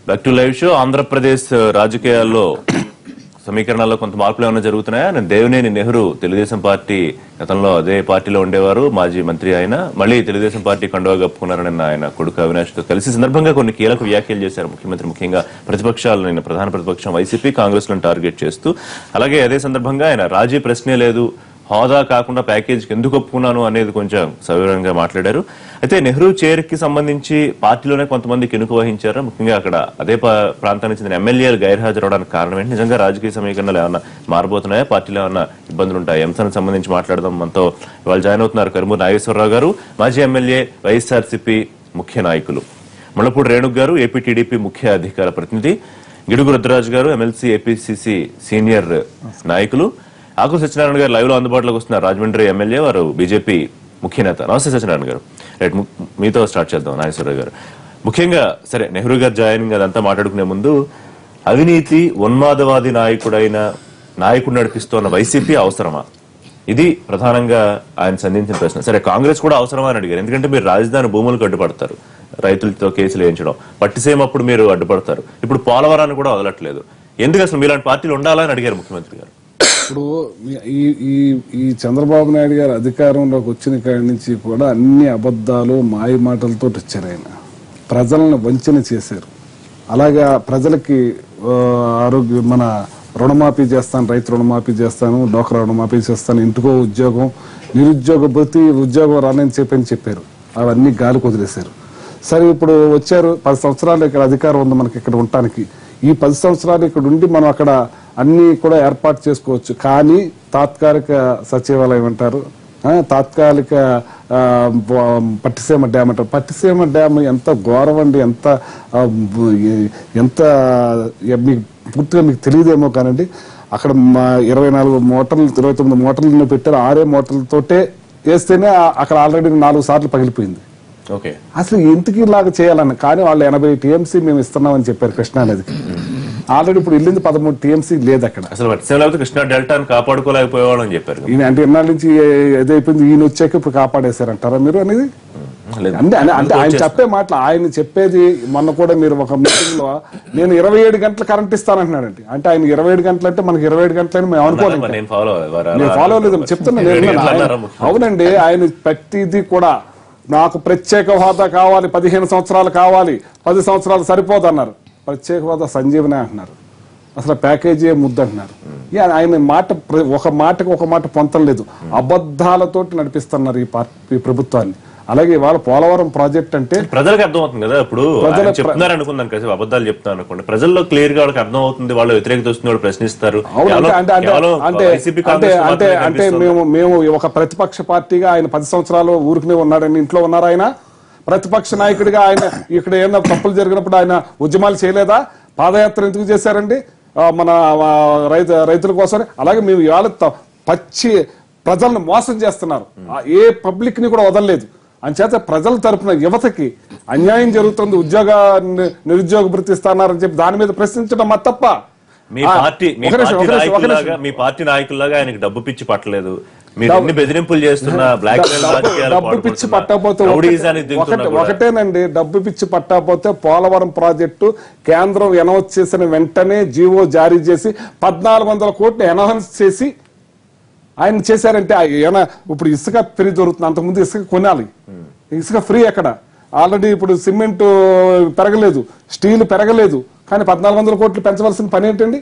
Back to live show. Andhra Pradesh రాజకీయాల్లో సమీకరణాల్లో కొంత మార్పులు ఏమైనా జరుగుతున్నాయా? దేవినేని నెహ్రూ తెలుగుదేశం పార్టీ గతంలో అదే పార్టీలో ఉండేవారు, మాజీ మంత్రి ఆయన, మళ్ళీ తెలుగుదేశం పార్టీ కండువా కప్పుకున్నారని ఆయన కొడుకు అవినాష్ తో కలిసి సందర్భంగా కొన్ని కీలక వ్యాఖ్యలు చేశారు ముఖ్యమంత్రి. ముఖ్యంగా ప్రతిపక్షాలు, నిన్న ప్రధాన ప్రతిపక్షం వైసీపీ, కాంగ్రెస్ లను టార్గెట్ చేస్తూ. అలాగే అదే సందర్భంగా ఆయన రాజీ ప్రశ్నే లేదు, హోదా కాకుండా ప్యాకేజీకి ఎందుకు ఒప్పుకున్నాను అనేది కొంచెం సవివరంగా మాట్లాడారు. అయితే నెహ్రూ చైర్కి సంబంధించి పార్టీలోనే కొంతమంది కెనుక వహించారు. ముఖ్యంగా అక్కడ అదే ప్రాంతానికి చెందిన ఎమ్మెల్యేలు గైర్హాజరవడానికి కారణం ఏంటి? నిజంగా రాజకీయ సమీకరణలు ఏమన్నా మారబోతున్నాయా? పార్టీలో ఏమన్నా ఇబ్బందులు ఉంటాయి? అంశానికి సంబంధించి మాట్లాడదాం. మనతో ఇవాళ జాయిన్ అవుతున్నారు కరుమూరు నాగేశ్వరరావు గారు, మాజీ ఎమ్మెల్యే, వైఎస్ఆర్సీపీ ముఖ్య నాయకులు; ముళ్లపూడి రేణుక్ గారు, ఏపీ టీడీపీ ముఖ్య అధికార ప్రతినిధి; గిడుగు రుద్రరాజు గారు, ఎమ్మెల్సీ, ఏపీసీసీ సీనియర్ నాయకులు; ఆకు సత్యనారాయణ గారు లైవ్ లో అందుబాటులోకి వస్తున్నారు, రాజమండ్రి ఎమ్మెల్యే, వారు బీజేపీ ముఖ్య నేత. నమస్తే సత్యనారాయణ గారు. రైట్, మీతో స్టార్ట్ చేద్దాం. నాగేశ్వరరావు గారు, ముఖ్యంగా సరే నెహ్రూ గారు జాయినింగ్ అదంతా మాట్లాడుకునే ముందు, అవినీతి ఉన్మాదవాది నాయకుడు నడిపిస్తున్న వైసీపీ అవసరమా? ఇది ప్రధానంగా ఆయన సంధించిన ప్రశ్న. సరే, కాంగ్రెస్ కూడా అవసరమా అని అడిగారు. ఎందుకంటే మీరు రాజధాని భూములకు అడ్డుపడతారు, రైతులతో కేసులు వేయించడం, పట్టిసీమప్పుడు మీరు అడ్డుపడతారు, ఇప్పుడు పోలవరాన్ని కూడా వదలట్లేదు. ఎందుకు అసలు మీలాంటి పార్టీలు ఉండాలని అడిగారు ముఖ్యమంత్రి గారు. ఇప్పుడు ఈ చంద్రబాబు నాయుడు గారు అధికారంలోకి వచ్చిన కాడి నుంచి కూడా అన్ని అబద్ధాలు, మాయ మాటలతో వచ్చారు. ఆయన ప్రజలను వంచన చేశారు. అలాగే ప్రజలకి మన రుణమాఫీ చేస్తాను, రైతు రుణమాఫీ చేస్తాను, డోక్రా రుణమాఫీ చేస్తాను, ఇంటికో ఉద్యోగం, నిరుద్యోగ భృతి, ఉద్యోగం రానని చెప్పారు. అవన్నీ గాలికి వదిలేశారు. సరే, ఇప్పుడు వచ్చారు, 10 సంవత్సరాలు ఇక్కడ అధికారం ఉంది మనకి ఇక్కడ ఉండటానికి. ఈ 10 సంవత్సరాలు ఇక్కడ ఉండి మనం అక్కడ అన్ని కూడా ఏర్పాటు చేసుకోవచ్చు. కానీ తాత్కాలిక సచివాలయం అంటారు, తాత్కాలిక పట్టిసీమ డ్యామ్ అంటారు. పట్టిసీమ డ్యామ్ ఎంత ఘోరం అండి, ఎంత మీకు పూర్తిగా మీకు తెలియదేమో కానండి. అక్కడ 24 మోటార్లు, 29 మోటార్లు పెట్టారు. 6 మోటార్లతోటే వేస్తేనే అక్కడ ఆల్రెడీ 4 సార్లు పగిలిపోయింది. అసలు ఇంటికి ఇలాగా చేయాలని, కానీ వాళ్ళు 80 టీఎంసీ మేము ఇస్తున్నామని చెప్పారు కృష్ణానదికి. ఆల్రెడీ ఇప్పుడు వెళ్ళింది 13 టీఎంసీ లేదు అక్కడ. అసలు కృష్ణా డెల్టాను కాపాడుకోలేకపోయేవాళ్ళు అని చెప్పారు. ఈయన అంటే ఎన్నాళ్ళ నుంచి ఏదైపోయింది, ఈయన వచ్చాక ఇప్పుడు కాపాడేశారంటారా మీరు అనేది? అంటే ఆయన చెప్పే మాటలు, ఆయన చెప్పేది. మొన్న కూడా మీరు ఒక మీటింగ్ లో నేను 27 గంటలు కరెంట్ ఇస్తానంటున్నాడండి. అంటే ఆయన 27 గంటలు అంటే మనకి 27 గంటలని మేము అనుకోలేదు. నేను ఫాలో లేదు చెప్తున్నా. అవునండి, ఆయన ప్రతిదీ కూడా నాకు ప్రత్యేక హోదా కావాలి, 15 సంవత్సరాలు కావాలి, 10 సంవత్సరాలు సరిపోదు అన్నారు. ప్రత్యేక హోదా సంజీవనే అంటున్నారు, అసలు ప్యాకేజీ ముద్దంటున్నారు. ఆయన మాట ఒక మాట పొంతలేదు. అబద్ధాలతోటి నడిపిస్తున్నారు ఈ ప్రభుత్వాన్ని. అలాగే ఇవాళ పోలవరం ప్రాజెక్ట్ అంటే ప్రజలకు అర్థమవుతుంది కదా. ఇప్పుడు చెప్తున్నారు అనుకుందాం కదా, అబద్ధాలు చెప్తున్నారు అనుకోండి, ప్రజల్లో క్లియర్ గా వాళ్ళకి అర్థం అవుతుంది, వాళ్ళు వ్యతిరేకత వస్తుంది, వాళ్ళు ప్రశ్నిస్తారు. అంటే మేము ఒక ప్రతిపక్ష పార్టీగా ఆయన 10 సంవత్సరాలు ఊరికనే ఉన్నాడని ఇంట్లో ఉన్నారు. ఆయన ప్రతిపక్ష నాయకుడిగా ఆయన ఇక్కడ ఏమైనా తప్పులు జరిగినప్పుడు ఆయన ఉద్యమాలు చేయలేదా? పాదయాత్ర ఎందుకు చేశారండి మన రైతుల కోసం? అలాగే మేము ఇవాళ పచ్చి ప్రజలను మోసం చేస్తున్నారు, ఏ పబ్లిక్ ని కూడా వదలలేదు. అంచేత ప్రజల తరపున యువతకి అన్యాయం జరుగుతుంది, నిరుద్యోగ భృతి ఇస్తున్నారని చెప్పి దాని మీద ప్రశ్నించడం మా తప్ప. మీ పార్టీ నాయకుల్లాగా ఆయనకి డబ్బు పిచ్చి పట్టలేదు, బెదిరింపులు చేస్తున్నా, డబ్బు పిచ్చి పట్టకపోతే ఒకటేనండి, డబ్బు పిచ్చి పట్టకపోతే పోలవరం ప్రాజెక్టు కేంద్రం అనౌన్స్ చేసిన వెంటనే జీవో జారీ చేసి 1400 కోట్లు అనౌన్స్ చేసి ఆయన చేశారంటే ఇప్పుడు ఇసుక ఫ్రీ దొరుకుతుంది. అంతకుముందు ఇసుక కొనాలి, ఇసుక ఫ్రీ ఎక్కడ? ఆల్రెడీ ఇప్పుడు సిమెంట్ పెరగలేదు, స్టీల్ పెరగలేదు, కానీ 1400 కోట్లు పెంచవలసిన పని ఏంటండి?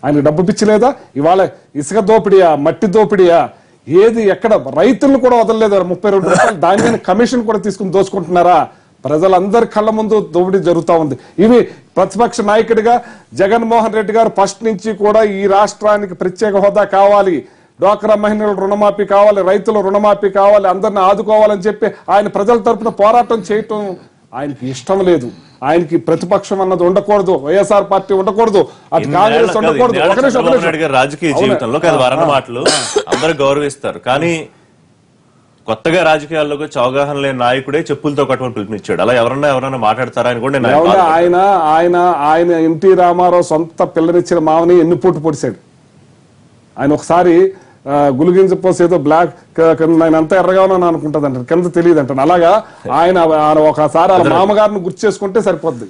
ఆయన డబ్బు పిచ్చలేదా? ఇవాళ ఇసుక దోపిడియా, మట్టి దోపిడియా, ఏది ఎక్కడ? రైతులను కూడా వదలలేదు. 32 రూపాయలు దాని మీద కమిషన్ కూడా తీసుకుని దోచుకుంటున్నారా? ప్రజలందరి కళ్ళ ముందు దోపిడీ జరుగుతూ ఉంది. ఇవి ప్రతిపక్ష నాయకుడిగా జగన్మోహన్ రెడ్డి గారు ఫస్ట్ నుంచి కూడా ఈ రాష్ట్రానికి ప్రత్యేక హోదా కావాలి, డ్వాక్రా మహిళల రుణమాఫీ కావాలి, రైతుల రుణమాఫీ కావాలి, అందరిని ఆదుకోవాలని చెప్పి ఆయన ప్రజల తరపున పోరాటం చేయటం ఆయనకి ఇష్టం లేదు. ఆయనకి ప్రతిపక్షం అన్నది ఉండకూడదు, వైఎస్ఆర్ పార్టీ ఉండకూడదు, అటు కాంగ్రెస్ ఉండకూడదు. రాజకీయ జీవితంలో మాటలు అందరూ గౌరవిస్తారు, కానీ కొత్తగా రాజకీయాల్లోకి వచ్చి అవగాహన లేని నాయకుడే చెప్పులతో కట్టుకొని పిలుపునిచ్చాడు. అలా ఎవరన్నా మాట్లాడతారా అని కూడా ఆయన ఎన్టీ రామారావు సొంత పిల్లనిచ్చిన మామని ఎన్ని పూట పొడిచాడు. ఆయన ఒకసారి గులిగింజ పోసి ఏదో బ్లాక్ ఆయన అంతా ఎర్రగానో అనుకుంటది అంటారు, కింద తెలియదు అంటాను. అలాగా ఆయన ఒకసారి వాళ్ళ మామగారిని గుర్తు చేసుకుంటే సరిపోద్ది.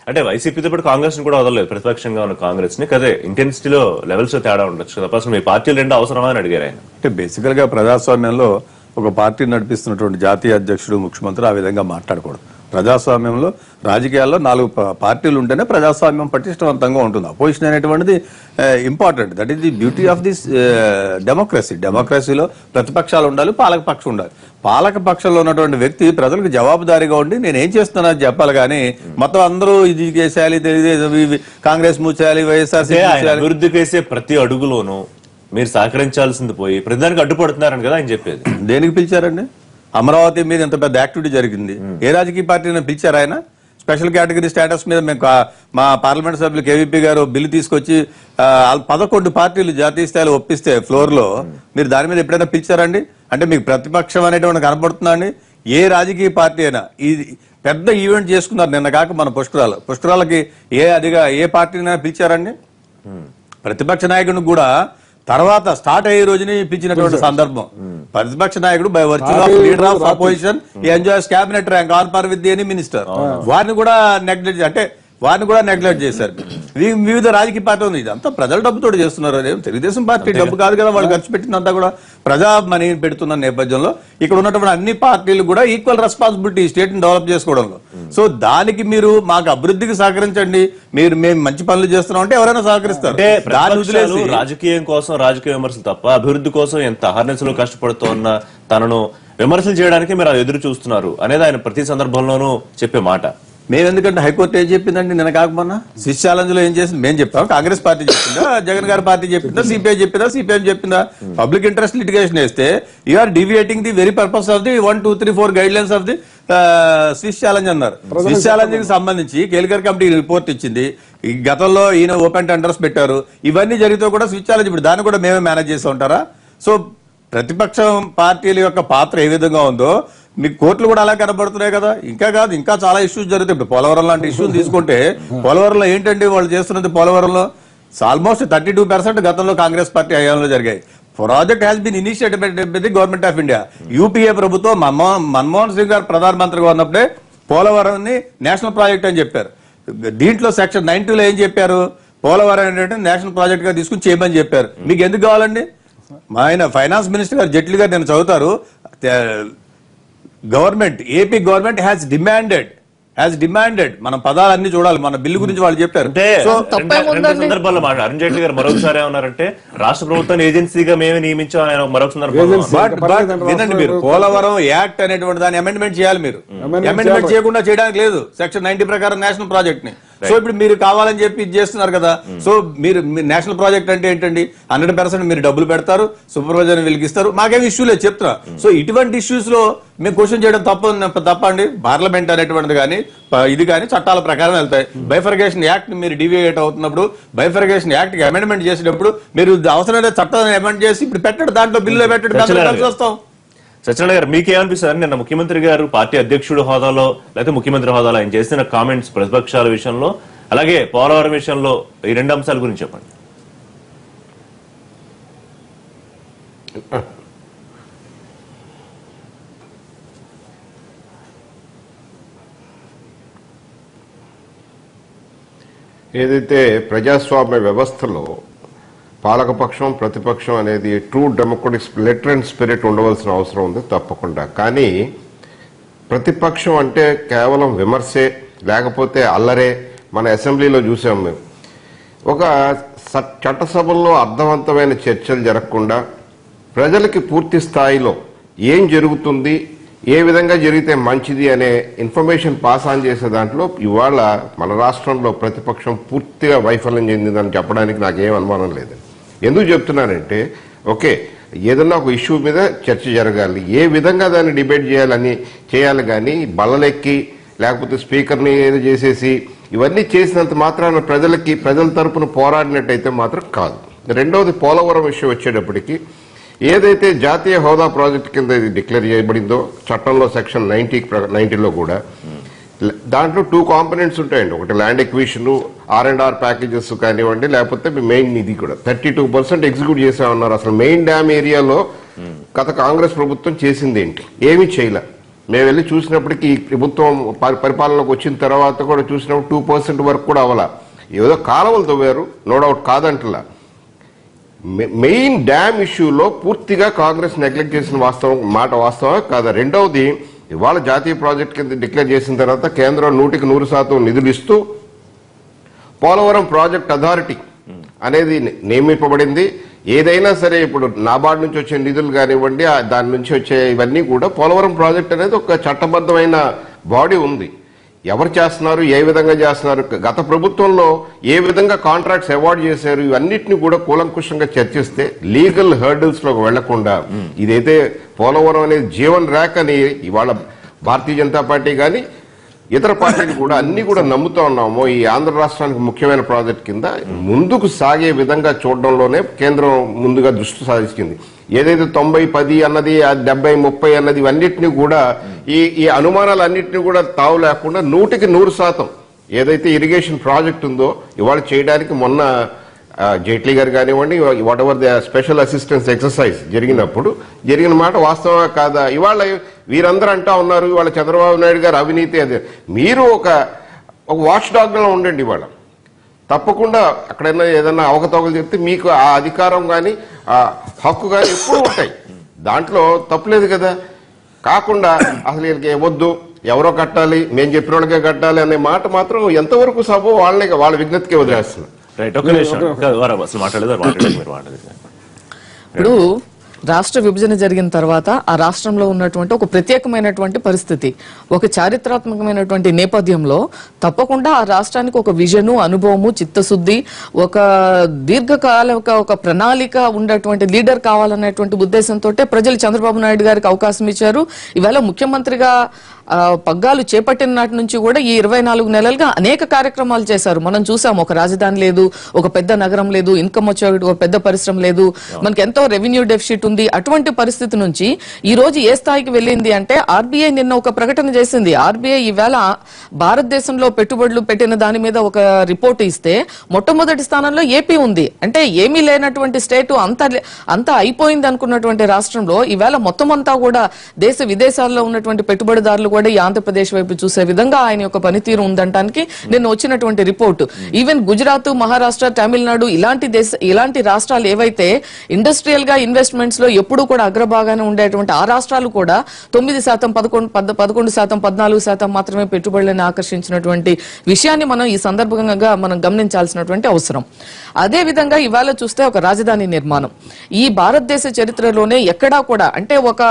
అంటే వైసీపీతో పాటు కాంగ్రెస్ ని కూడా వదలలేదు, ప్రతిపక్షంగా ఉన్న కాంగ్రెస్ ని. కదే ఇంటెన్సిటీలో లెవెల్స్ తేడా ఉండొచ్చు కదా, అసలు మీ పార్టీలు రెండు అవసరమా అని అడిగారు ఆయన. అంటే బేసికల్ గా ప్రజాస్వామ్యంలో ఒక పార్టీ నడిపిస్తున్నటువంటి జాతీయ అధ్యక్షుడు, ముఖ్యమంత్రి ఆ విధంగా మాట్లాడకూడదు. ప్రజాస్వామ్యంలో రాజకీయాల్లో 4 పార్టీలు ఉంటేనే ప్రజాస్వామ్యం పటిష్టవంతంగా ఉంటుంది. అపోజిషన్ అనేటువంటిది important. That is the beauty of this democracy. డెమోక్రసీలో ప్రతిపక్షాలు ఉండాలి, పాలక పక్షం ఉండాలి. పాలక పక్షంలో ఉన్నటువంటి వ్యక్తి ప్రజలకు జవాబుదారీగా ఉండి నేను ఏం చేస్తున్నానని చెప్పాలి. కానీ మొత్తం అందరూ ఇది చేసేయాలి, కాంగ్రెస్ మూసేయాలి, వైఎస్ఆర్ అభివృద్ధి చేసే ప్రతి అడుగులోనూ మీరు సహకరించాల్సింది పోయి ప్రతిదానికి అడ్డుపడుతున్నారని కదా ఆయన చెప్పేది. దేనికి పిలిచారండి? అమరావతి మీద ఎంత పెద్ద యాక్టివిటీ జరిగింది, ఏ రాజకీయ పార్టీని పిలిచారు ఆయన? స్పెషల్ కేటగిరీ స్టేటస్ మీద మేము మా పార్లమెంట్ సభ్యులు కేవీపీ గారు బిల్లు తీసుకొచ్చి 11 పార్టీలు జాతీయ స్థాయిలో ఒప్పిస్తే ఫ్లోర్ లో మీరు దాని మీద ఎప్పుడైనా పిలిచారండి? అంటే మీకు ప్రతిపక్షం అనేటువంటి కనపడుతుందా అండి? ఏ రాజకీయ పార్టీ అయినా ఇది పెద్ద ఈవెంట్ చేసుకున్నారు నిన్న కాక మన పుష్కరాలకి ఏ పార్టీనైనా పిలిచారండి? ప్రతిపక్ష నాయకుడిని కూడా తర్వాత స్టార్ట్ అయ్యే రోజుని పిలిచినటువంటి సందర్భం. ప్రతిపక్ష నాయకుడు by virtue of leader of opposition enjoys cabinet rank on par with any minister. వారిని కూడా నెగ్లెక్ట్ చేశారు. వివిధ రాజకీయ పార్టీ ఉంది. ఇదంతా ప్రజల డబ్బుతో చేస్తున్నారు. అదే తెలుగుదేశం పార్టీ డబ్బు కాదు కదా, వాళ్ళు ఖర్చు పెట్టినంతా కూడా ప్రజా మనీ పెడుతున్న నేపథ్యంలో ఇక్కడ ఉన్నటువంటి అన్ని పార్టీలు కూడా ఈక్వల్ రెస్పాన్సిబిలిటీ స్టేట్ ని డెవలప్ చేసుకోవడంలో. సో దానికి మీరు మాకు అభివృద్ధికి సహకరించండి, మేము మంచి పనులు చేస్తున్నాం అంటే ఎవరైనా సహకరిస్తారు. రాజకీయం కోసం రాజకీయ విమర్శలు తప్ప అభివృద్ధి కోసం ఎంత అహర్నిశలు కష్టపడుతున్న తనను విమర్శలు చేయడానికి మీరు ఎదురు చూస్తున్నారు అనేది ఆయన ప్రతి సందర్భంలోనూ చెప్పే మాట. మేము ఎందుకంటే హైకోర్టు ఏం చెప్పిందండి నిన్న కాకపోయినా? స్విస్ ఛాలెంజ్ లో ఏం చేసింది మేము చెప్తాం, కాంగ్రెస్ పార్టీ చెప్పిందా, జగన్ గారి పార్టీ చెప్పిందా, సిపిఐ చెప్పిందా, సిపిఎం చెప్పిందా? పబ్లిక్ ఇంట్రెస్ట్ లిటిగేషన్ వేస్తే you're deviating the very purpose of the 1, 2, 3, 4 guidelines of the Swiss challenge అన్నారు. స్విస్ ఛాలెంజ్ కి సంబంధించి కేల్కర్ కమిటీ రిపోర్ట్ ఇచ్చింది. ఈ గతంలో ఈయన ఓపెన్ టెండర్స్ పెట్టారు. ఇవన్నీ జరిగితే కూడా స్విస్ ఛాలెంజ్ ఇప్పుడు దాన్ని కూడా మేమే మేనేజ్ చేస్తూ ఉంటారా? సో ప్రతిపక్షం పార్టీల యొక్క పాత్ర ఏ విధంగా ఉందో మీకు కోర్టులు కూడా అలా కనబడుతున్నాయి కదా. ఇంకా కాదు, ఇంకా చాలా ఇష్యూస్ జరుగుతాయి. ఇప్పుడు పోలవరం లాంటి ఇష్యూని తీసుకుంటే పోలవరంలో ఏంటండి వాళ్ళు చేస్తున్నది? పోలవరంలో ఆల్మోస్ట్ 32% గతంలో కాంగ్రెస్ పార్టీ హయాంలో జరిగాయి. Project has been initiated by the government of India. UPA ప్రభుత్వం మన్మోహన్ సింగ్ గారు ప్రధానమంత్రిగా ఉన్నప్పుడే పోలవరాన్ని నేషనల్ ప్రాజెక్ట్ అని చెప్పారు. దీంట్లో సెక్షన్ 92లో ఏం చెప్పారు? పోలవరం ఏంటంటే నేషనల్ ప్రాజెక్ట్ గా తీసుకుని చేయమని చెప్పారు. మీకు ఎందుకు కావాలండి? ఆయన ఫైనాన్స్ మినిస్టర్ గారు జైట్లీ గారు నేను చదువుతారు, government AP government has demanded మనం పదాలన్నీ చూడాలి. మన బిల్లు గురించి వాళ్ళు చెప్పారు. సందర్భాల్లో అరుణ్ జైట్లీ గారు మరొకసారి ఏమన్నారంటే రాష్ట్ర ప్రభుత్వాన్ని ఏజెన్సీగా మేమే నియమించాం ఆయన మరొక సందర్భంలో. వినండి, మీరు పోలవరం యాక్ట్ అనేటువంటి దాన్ని అమెండ్మెంట్ చేయాలి. మీరు అమెండ్మెంట్ చేయకుండా చేయడానికి లేదు. సెక్షన్ 90 ప్రకారం నేషనల్ ప్రాజెక్ట్ ని. సో ఇప్పుడు మీరు కావాలని చెప్పి ఇది చేస్తున్నారు కదా. సో మీరు నేషనల్ ప్రాజెక్ట్ అంటే ఏంటండి? 100% మీరు డబ్బులు పెడతారు, సూపర్వైజర్ వెలిగిస్తారు, మాకేం ఇష్యూ లేదు చెప్తున్నా. సో ఇటువంటి ఇష్యూస్ లో మేము క్వశ్చన్ చేయడం తప్పండి. పార్లమెంట్ అనేటువంటిది కానీ ఇది కానీ చట్టాల ప్రకారం వెళ్తాయి. బైఫర్గేషన్ యాక్ట్ మీరు డివియేట్ అవుతున్నప్పుడు, బైఫర్గేషన్ యాక్ట్ కి అమెండ్మెంట్ చేసినప్పుడు మీరు అవసరమైన చట్టాన్ని అమెండ్ చేసి ఇప్పుడు పెట్టండి, దాంట్లో బిల్లు పెట్టండి, వస్తాం. సత్యనారాయణ గారు మీకేమనిపిస్తారు? నిన్న ముఖ్యమంత్రి గారు పార్టీ అధ్యక్షుడు హోదాలో లేకపోతే ముఖ్యమంత్రి హోదాలో ఆయన చేసిన కామెంట్స్ ప్రతిపక్షాల విషయంలో, అలాగే పోలవరం విషయంలో, ఈ 2 అంశాల గురించి చెప్పండి. ఏదైతే ప్రజాస్వామ్య వ్యవస్థలో పాలకపక్షం ప్రతిపక్షం అనేది true democratic letter and spirit ఉండవలసిన అవసరం ఉంది తప్పకుండా. కానీ ప్రతిపక్షం అంటే కేవలం విమర్శే, లేకపోతే అల్లరే. మన అసెంబ్లీలో చూసాం మేము, ఒక చట్టసభల్లో అర్థవంతమైన చర్చలు జరగకుండా ప్రజలకి పూర్తి స్థాయిలో ఏం జరుగుతుంది, ఏ విధంగా జరిగితే మంచిది అనే ఇన్ఫర్మేషన్ పాస్ ఆన్ చేసే దాంట్లో ఇవాళ మన రాష్ట్రంలో ప్రతిపక్షం పూర్తిగా వైఫల్యం చెందిందని చెప్పడానికి నాకేం అనుమానం లేదు. ఎందుకు చెప్తున్నానంటే, ఓకే ఏదన్నా ఒక ఇష్యూ మీద చర్చ జరగాలి, ఏ విధంగా దాన్ని డిబేట్ చేయాలి కానీ బల్లలెక్కి లేకపోతే స్పీకర్ని ఏదో చేసేసి ఇవన్నీ చేసినంత మాత్రాన ప్రజల తరపున పోరాడినట్టయితే మాత్రం కాదు. రెండవది పోలవరం విషయం వచ్చేటప్పటికి ఏదైతే జాతీయ హోదా ప్రాజెక్టు కింద ఇది డిక్లేర్ చేయబడిందో చట్టంలో సెక్షన్ 90లో కూడా దాంట్లో 2 కాంపోనెంట్స్ ఉంటాయండి. ఒకటి ల్యాండ్ ఎక్విజిషన్, R&R ప్యాకేజెస్ కానివ్వండి, లేకపోతే మెయిన్ ఇది కూడా 32% ఎగ్జిక్యూట్ చేసామన్నారు. అసలు మెయిన్ డ్యామ్ ఏరియాలో గత కాంగ్రెస్ ప్రభుత్వం చేసింది ఏంటి? ఏమీ చేయలే. మేము వెళ్ళి చూసినప్పటికీ ఈ ప్రభుత్వం పరిపాలనలోకి వచ్చిన తర్వాత కూడా చూసినప్పుడు 2% వరకు కూడా అవ్వాల. ఏదో కాలువలు తవ్వారు, నో డౌట్, కాదంటలా. మెయిన్ డ్యామ్ ఇష్యూలో పూర్తిగా కాంగ్రెస్ నెగ్లెక్ట్ చేసిన మాట వాస్తవమే కాదా? రెండవది, ఇవాళ జాతీయ ప్రాజెక్ట్ కింద డిక్లేర్ చేసిన తర్వాత కేంద్రం 100% నిధులు ఇస్తూ పోలవరం ప్రాజెక్ట్ అథారిటీ అనేది నియమింపబడింది. ఏదైనా సరే ఇప్పుడు నాబార్డ్ నుంచి వచ్చే నిధులు కానివ్వండి, దాని నుంచి వచ్చే ఇవన్నీ కూడా పోలవరం ప్రాజెక్ట్ అనేది ఒక చట్టబద్ధమైన బాడీ ఉంది. ఎవరు చేస్తున్నారు, ఏ విధంగా చేస్తున్నారు, గత ప్రభుత్వంలో ఏ విధంగా కాంట్రాక్ట్స్ అవార్డు చేశారు, ఇవన్నిటిని కూడా కూలంకుషంగా చర్చిస్తే లీగల్ హర్డిల్స్ లోకి వెళ్లకుండా ఇదైతే పోలవరం అనేది జీవన్ ర్యాక్ అని ఇవాళ భారతీయ జనతా పార్టీ కానీ ఇతర పార్టీలు కూడా అన్ని కూడా నమ్ముతా ఉన్నాము. ఈ ఆంధ్ర రాష్ట్రానికి ముఖ్యమైన ప్రాజెక్ట్ కింద ముందుకు సాగే విధంగా చూడడంలోనే కేంద్రం ముందుగా దృష్టి సాధించింది. ఏదైతే 90-10 అన్నది, 70-30 అన్నది, ఇవన్నిటిని కూడా ఈ అనుమానాలు అన్నింటినీ కూడా తావు లేకుండా 100% ఏదైతే ఇరిగేషన్ ప్రాజెక్ట్ ఉందో ఇవాళ చేయడానికి మొన్న జైట్లీ గారు కానివ్వండి, what ever the special assistance exercise జరిగిన మాట వాస్తవమే కాదా? ఇవాళ వీరందరూ అంటా ఉన్నారు ఇవాళ చంద్రబాబు నాయుడు గారు అవినీతి అదే. మీరు ఒక వాచ్ డాగ్ గా ఉండండి. ఇవాళ తప్పకుండా అక్కడైనా ఏదైనా అవకతవకలు చెప్తే మీకు ఆ అధికారం కానీ ఆ హక్కు కానీ ఎప్పుడు ఉంటాయి, దాంట్లో తప్పులేదు కదా. కాకుండా అసలు వీళ్ళకి వద్దు, ఎవరో కట్టాలి, మేము చెప్పిన వాళ్ళకే కట్టాలి అనే మాట మాత్రం ఎంతవరకు సభ వాళ్ళ విజ్ఞతకే వదిలేస్తున్నారు. ఇప్పుడు రాష్ట్ర విభజన జరిగిన తర్వాత ఆ రాష్ట్రంలో ఉన్నటువంటి ఒక ప్రత్యేకమైనటువంటి పరిస్థితి, ఒక చారిత్రాత్మకమైనటువంటి నేపథ్యంలో తప్పకుండా ఆ రాష్ట్రానికి ఒక విజను, అనుభవము, చిత్తశుద్ధి, ఒక దీర్ఘకాల ఒక ప్రణాళిక ఉన్నటువంటి లీడర్ కావాలనేటువంటి ఉద్దేశంతో ప్రజలు చంద్రబాబు నాయుడు గారికి అవకాశం ఇచ్చారు. ఇవాళ ముఖ్యమంత్రిగా పగ్గాలు చేపట్టిన నాటి నుంచి కూడా ఈ 24 నెలలుగా అనేక కార్యక్రమాలు చేశారు. మనం చూసాం, ఒక రాజధాని లేదు, ఒక పెద్ద నగరం లేదు, ఇన్కమ్ వచ్చే ఒక పెద్ద పరిశ్రమ లేదు, మనకి ఎంతో రెవెన్యూ డెఫిసిట్ ఉంది. అటువంటి పరిస్థితి నుంచి ఈ రోజు ఏ స్థాయికి వెళ్ళింది అంటే, ఆర్బీఐ నిన్న ఒక ప్రకటన చేసింది. ఆర్బీఐ ఈవేళ భారతదేశంలో పెట్టుబడులు పెట్టిన దాని మీద ఒక రిపోర్ట్ ఇస్తే మొట్టమొదటి స్థానంలో ఏపీ ఉంది. అంటే ఏమీ లేనటువంటి స్టేట్ అంతా అయిపోయింది అనుకున్నటువంటి రాష్ట్రంలో ఈవేళ మొత్తం అంతా కూడా దేశ విదేశాల్లో ఉన్నటువంటి పెట్టుబడిదారులు కూడా ఈ ఆంధ్రప్రదేశ్ వైపు చూసే విధంగా ఆయన యొక్క పనితీరు ఉందంటానికి నిన్న వచ్చినటువంటి రిపోర్టు. ఈవెన్ గుజరాత్, మహారాష్ట్ర, తమిళనాడు ఇలాంటి రాష్ట్రాలు ఏవైతే ఇండస్ట్రియల్ గా ఇన్వెస్ట్మెంట్స్ లో ఎప్పుడు కూడా అగ్రభాగానే ఉండేటువంటి ఆ రాష్ట్రాలు కూడా 9%, 11%, 14% మాత్రమే పెట్టుబడులను ఆకర్షించినటువంటి విషయాన్ని మనం ఈ సందర్భంగా మనం గమనించాల్సినటువంటి అవసరం. అదే విధంగా ఇవాళ చూస్తే ఒక రాజధాని నిర్మాణం ఈ భారతదేశ చరిత్రలోనే ఎక్కడా కూడా, అంటే ఒక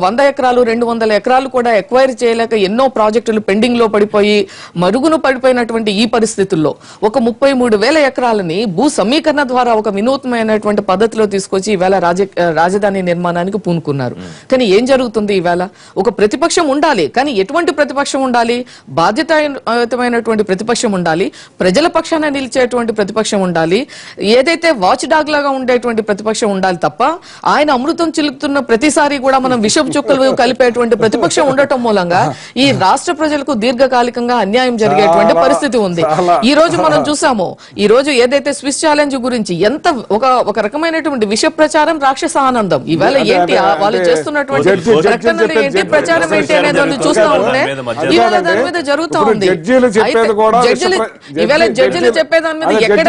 100 ఎకరాలు 200 ఎకరాలు కూడా ఎక్వైర్ చేయలేక ఎన్నో ప్రాజెక్టులు పెండింగ్ లో పడిపోయి మరుగున పడిపోయినటువంటి ఈ పరిస్థితుల్లో ఒక 33,000 ఎకరాలని భూ సమీకరణ ద్వారా ఒక వినూత్నమైనటువంటి పద్ధతిలో తీసుకొచ్చి ఈవేళ రాజధాని నిర్మాణానికి పూనుకున్నారు. కానీ ఏం జరుగుతుంది? ఈవేళ ఒక ప్రతిపక్షం ఉండాలి, కానీ ఎటువంటి ప్రతిపక్షం ఉండాలి? బాధ్యతాయుతమైనటువంటి ప్రతిపక్షం ఉండాలి, ప్రజల పక్షాన నిలిచేటువంటి ప్రతిపక్షం ఉండాలి, ఏదైతే వాచ్ డాగ్ లాగా ఉండేటువంటి ప్రతిపక్షం ఉండాలి తప్ప ఆయన అమృతం చిలుకుతున్న ప్రతిసారి కూడా మనం విషపు చుక్కలు కలిపేటువంటి ప్రతిపక్షం ఉండటం మూలంగా ఈ రాష్ట్ర ప్రజలకు దీర్ఘకాలికంగా అన్యాయం జరిగేటువంటి పరిస్థితి ఉంది. ఈ రోజు మనం చూసాము, ఈ రోజు ఏదైతే స్విస్ ఛాలెంజ్ గురించి ఎంత ఒక రకమైనటువంటి విష ప్రచారం, రాక్షస ఆనందం, ఈవేళ ఏంటి వాళ్ళు చేస్తున్నటువంటి ప్రకటనలు ఏంటి, ప్రచారం ఏంటి అనేది చూస్తా ఉంటే ఈవేళ దాని మీద జరుగుతా ఉంది. ఈవేళ జడ్జిలు చెప్పేదాని మీద ఎక్కడ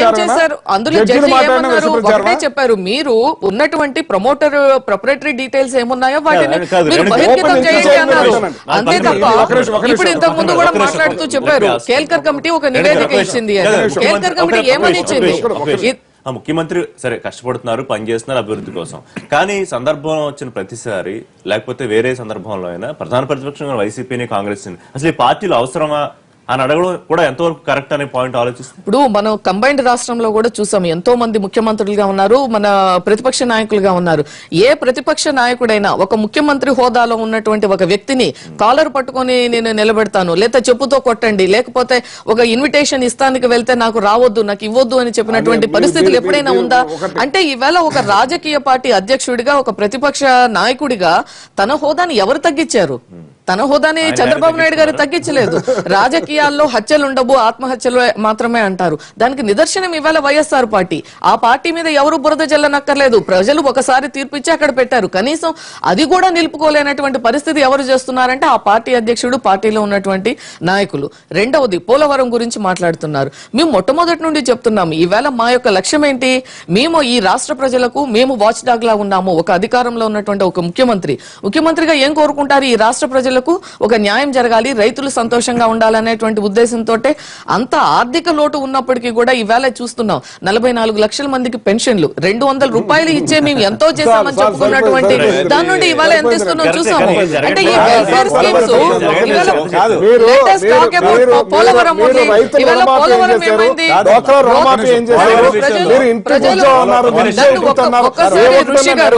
ఏం చేశారు? అందులో జడ్జి ఏమన్నారు? ఒకటే చెప్పారు, మీరు ఉన్నటువంటి ప్రొప్రైటరీ డీటెయిల్స్ ఏమున్నాయో వాటిని మీరు బహిర్గతం చేయండి అన్నారు. అంతే తప్ప ఇప్పుడు ఇంతకు ముందు కూడా మాట్లాడుతూ చెప్పారు కేల్కర్ కమిటీ ఒక నివేదిక ఇచ్చింది. కేల్కర్ కమిటీ ఏమని ఇచ్చింది? ముఖ్యమంత్రి సరే కష్టపడుతున్నారు, పనిచేస్తున్నారు అభివృద్ధి కోసం, కానీ సందర్భం వచ్చిన ప్రతిసారి లేకపోతే వేరే సందర్భంలో అయినా ప్రధాన ప్రతిపక్షంగా వైసీపీని, కాంగ్రెస్ అసలు ఈ పార్టీలు అవసరమా అని అడగడం కూడా ఎంతవరకు కరెక్ట్ అనే పాయింట్ ఆలోచిస్తుంది. ఇప్పుడు మనం కంబైన్డ్ రాష్ట్రంలో కూడా చూసాం, ఎంతో మంది ముఖ్యమంత్రులుగా ఉన్నారు, మన ప్రతిపక్ష నాయకులుగా ఉన్నారు. ఏ ప్రతిపక్ష నాయకుడైనా ఒక ముఖ్యమంత్రి హోదాలో ఉన్నటువంటి ఒక వ్యక్తిని కాలర్ పట్టుకొని నేను నిలబెడతాను, లేదా చెప్పుతో కొట్టండి, లేకపోతే ఒక ఇన్విటేషన్ ఇస్తానికి వెళ్తే నాకు రావద్దు, నాకు ఇవ్వద్దు అని చెప్పినటువంటి పరిస్థితులు ఎప్పుడైనా ఉందా? అంటే ఈవేళ ఒక రాజకీయ పార్టీ అధ్యక్షుడిగా, ఒక ప్రతిపక్ష నాయకుడిగా తన హోదాని ఎవరు తగ్గించారు? తన హోదాని చంద్రబాబు నాయుడు గారు తగ్గించలేదు. రాజకీయాల్లో హత్యలు ఉండవు, ఆత్మహత్యలు మాత్రమే అంటారు. దానికి నిదర్శనం ఇవాళ వైఎస్ఆర్ పార్టీ. ఆ పార్టీ మీద ఎవరు బురద జల్లనక్కర్లేదు. ప్రజలు ఒకసారి తీర్పిచ్చి అక్కడ పెట్టారు. కనీసం అది కూడా నిలుపుకోలేనటువంటి పరిస్థితి ఎవరు చేస్తున్నారంటే ఆ పార్టీ అధ్యక్షుడు, పార్టీలో ఉన్నటువంటి నాయకులు. రెండవది పోలవరం గురించి మాట్లాడుతున్నారు. మేము మొట్టమొదటి నుండి చెప్తున్నాము, ఈవేళ మా యొక్క లక్ష్యం ఏంటి? మేము ఈ రాష్ట్ర ప్రజలకు మేము వాచ్ డాగ్ లా ఉన్నాము. ఒక అధికారంలో ఉన్నటువంటి ఒక ముఖ్యమంత్రిగా ఏం కోరుకుంటారు? ఈ రాష్ట్ర ప్రజలకు ఒక న్యాయం జరగాలి, రైతులు సంతోషంగా ఉండాలనేటువంటి ఉద్దేశంతో అంత ఆర్థిక లోటు ఉన్నప్పటికీ కూడా ఈవేళ చూస్తున్నాం 44 లక్షల మందికి పెన్షన్లు, 200 రూపాయలు ఇచ్చే మేము ఎంతో చేశామని చెప్పుకున్నటువంటి దాని నుండి ఇవాళ ఎంత ఇస్తున్నాం చూసాము. అంటే ఈ వెల్ఫేర్ స్కీమ్స్ పోలవరం ఏమైంది? ఋషి గారు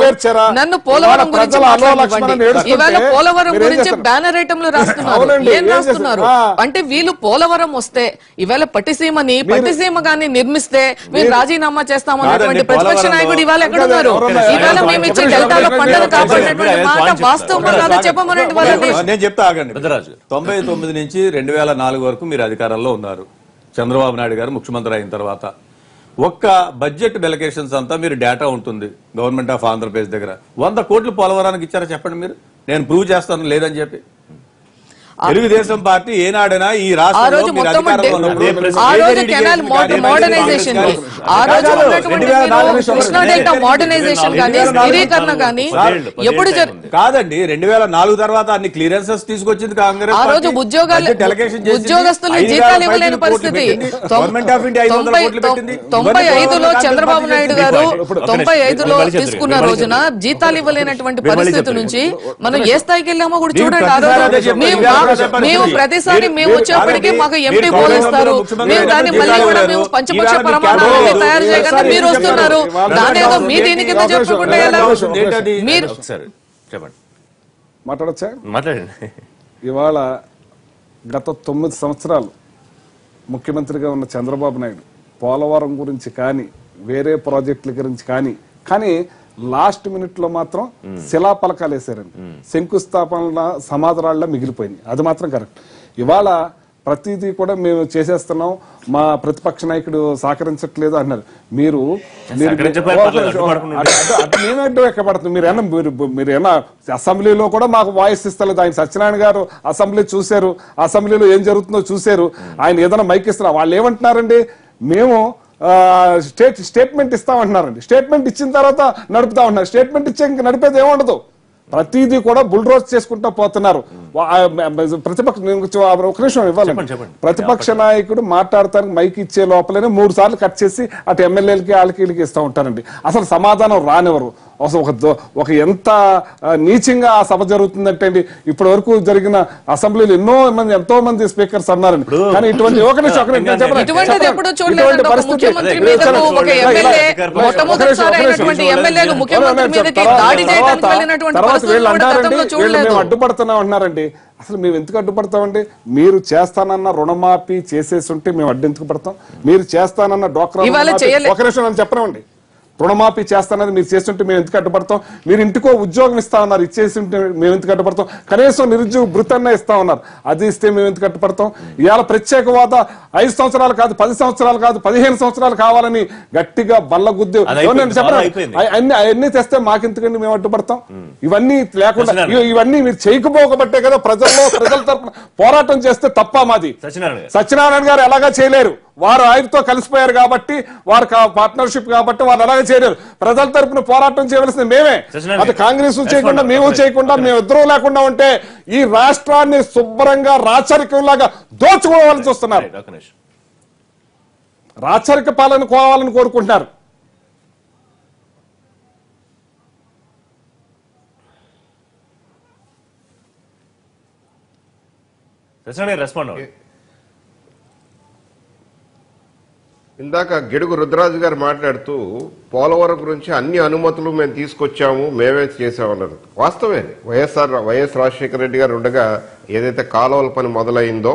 నన్ను పోలవరం గురించి మాట్లాడండి. ఇవాళ పోలవరం గురించి బ్యానర్ ఐటంలు రాస్తున్నారు. ఏం రాస్తున్నారు అంటే వీళ్ళు పోలవరం వస్తే ఇవాళ పట్టిసీమ గాని నిర్మిస్తే మేము రాజీనామా చేస్తామన్నటువంటి ప్రతిపక్ష నాయకుడు ఇవాళ ఎక్కడున్నారు? ఇవాళ మేము ఇచ్చే డెల్టాలో పంటలు కాపాడినటువంటి మాట వాస్తవం కాదు చెప్పమనండి వాళ్ళని. నేను చెప్తా ఆగండి. 99 నుంచి 2004 వరకు మీరు అధికారంలో ఉన్నారు. చంద్రబాబు నాయుడు గారు ముఖ్యమంత్రి అయిన తర్వాత ఒక్క బడ్జెట్ డెలిగేషన్స్ అంతా మీరు డేటా ఉంటుంది గవర్నమెంట్ ఆఫ్ ఆంధ్రప్రదేశ్ దగ్గర. 100 కోట్లు పోలవరానికి ఇచ్చారా చెప్పండి మీరు? నేను ప్రూవ్ చేస్తాను లేదని చెప్పి. తెలుగుదేశం పార్టీ ఏనాడైనా ఈ రాష్ట్రంలో కాదండి 2004 తర్వాత అన్ని క్లియరెన్సెస్ తీసుకొచ్చింది కాంగ్రెస్. ఆ రోజు ఉద్యోగస్తులు జీతాలు ఇవ్వలేని పరిస్థితి. 95లో చంద్రబాబు నాయుడు గారు 95లో తీసుకున్న రోజున జీతాలు ఇవ్వలేనటువంటి పరిస్థితి నుంచి మనం ఏ స్థాయికి వెళ్ళామో కూడా చూడండి. ఆ రోజు మేము ప్రతిసారి మేము వచ్చేప్పటికీ మాకు ఎంపీ పోలిస్తారు. మేము దాన్ని మళ్ళీ కూడా మేము పంచపక్ష ప్రమాణాలని తయారు చేయగల మీరు వస్తున్నారు. దానేదో మీ దీని కింద చెప్పుకుంటే మీరు మాట్లాడచ్చా? మాట్లాడండి. ఇవాళ గత 9 సంవత్సరాలు ముఖ్యమంత్రిగా ఉన్న చంద్రబాబు నాయుడు పోలవరం గురించి కానీ వేరే ప్రాజెక్టుల గురించి కానీ లాస్ట్ మినిట్ లో మాత్రం శిలాపలకాలు వేసారండి. శంకుస్థాపన సమాధరాళ్ళ మిగిలిపోయింది. అది మాత్రం కరెక్ట్. ఇవాళ ప్రతిదీ కూడా మేము చేసేస్తున్నాం, మా ప్రతిపక్ష నాయకుడు సహకరించట్లేదు అన్నారు. మీరు మేమడ్డం ఎక్కబడుతుంది. మీరేనా అసెంబ్లీలో కూడా మాకు వాయిస్ ఇస్తలేదు. ఆయన సత్యనారాయణ గారు అసెంబ్లీ చూశారు, అసెంబ్లీలో ఏం జరుగుతుందో చూశారు. ఆయన ఏదైనా మైక్ ఇస్తున్నారు. వాళ్ళు ఏమంటున్నారండి? మేము స్టేట్మెంట్ ఇస్తామంటున్నారండి. స్టేట్మెంట్ ఇచ్చిన తర్వాత నడుపుతా ఉంటున్నారు. స్టేట్మెంట్ ఇచ్చే ఇంకా నడిపేది ఏముండదు. ప్రతిదీ కూడా బుల్డోజ్ చేసుకుంటూ పోతున్నారు. ప్రతిపక్ష ఒక నిమిషం ఇవ్వాలి. ప్రతిపక్ష నాయకుడు మాట్లాడటానికి మైక్ ఇచ్చే లోపలనే 3 సార్లు కట్ చేసి అటు ఎమ్మెల్యేలకి వాళ్ళకి వీళ్ళకి ఇస్తూ ఉంటారండి. అసలు సమాధానం రానివ్వరు. అసలు ఒక ఎంత నీచంగా ఆ సభ జరుగుతుందంటే అండి, ఇప్పటి వరకు జరిగిన అసెంబ్లీలో ఎంతో మంది స్పీకర్స్ అన్నారండి. కానీ ఇటువంటి మేము అడ్డుపడుతున్నాం అంటున్నారండి. అసలు మేము ఎందుకు అడ్డుపడతామండి? మీరు చేస్తానన్న రుణమాఫీ చేసేసి ఉంటే మేము అడ్డెందుకు పడతాం? మీరు చేస్తానన్న డ్వాక్రా ఒక నిమిషం అని చెప్పనండి. రుణమాఫీ చేస్తానని మీరు చేస్తుంటే మేము ఎందుకు అడ్డుపడతాం? మీరు ఇంటికో ఉద్యోగం ఇస్తా ఉన్నారు, ఇచ్చేసి ఉంటే మేము ఎందుకు అడ్డుపడతాం? కనీసం నిరుద్యోగ భృతన్న ఇస్తా ఉన్నారు, అది ఇస్తే మేము ఎందుకు అడ్డుపడతాం? ఇవాళ ప్రత్యేక హోదా 5 సంవత్సరాలు కాదు, 10 సంవత్సరాలు కాదు, 15 సంవత్సరాలు కావాలని గట్టిగా బల్లగుద్ది చెప్పండి. అవన్నీ తెస్తే మాకెందుకండి మేము అడ్డుపడతాం? ఇవన్నీ లేకుండా ఇవన్నీ మీరు చేయకపోకబట్టే కదా ప్రజల తరఫున పోరాటం చేస్తే తప్ప మాది. సత్యనారాయణ గారు ఎలాగా చేయలేరు. వారు ఆయనతో కలిసిపోయారు కాబట్టి, వారు పార్ట్నర్షిప్ కాబట్టి వారు అలాగే చేయలేరు. ప్రజల తరపున పోరాటం చేయవలసింది మేమే. అది కాంగ్రెస్ చేయకుండా మేము చేయకుండా మేము ఇద్దరు లేకుండా ఉంటే ఈ రాష్ట్రాన్ని శుభ్రంగా రాచరికంలాగా దోచుకోవాలని చూస్తున్నారు. రాచరిక పాలన కోవాలని కోరుకుంటున్నారు. ఇందాక గిడుగు రుద్రరాజు గారు మాట్లాడుతూ పోలవరం గురించి అన్ని అనుమతులు మేము తీసుకొచ్చాము, మేమే చేసామన్నారు. వాస్తవే. వైఎస్ రాజశేఖర రెడ్డి గారు ఉండగా ఏదైతే కాలువల పని మొదలైందో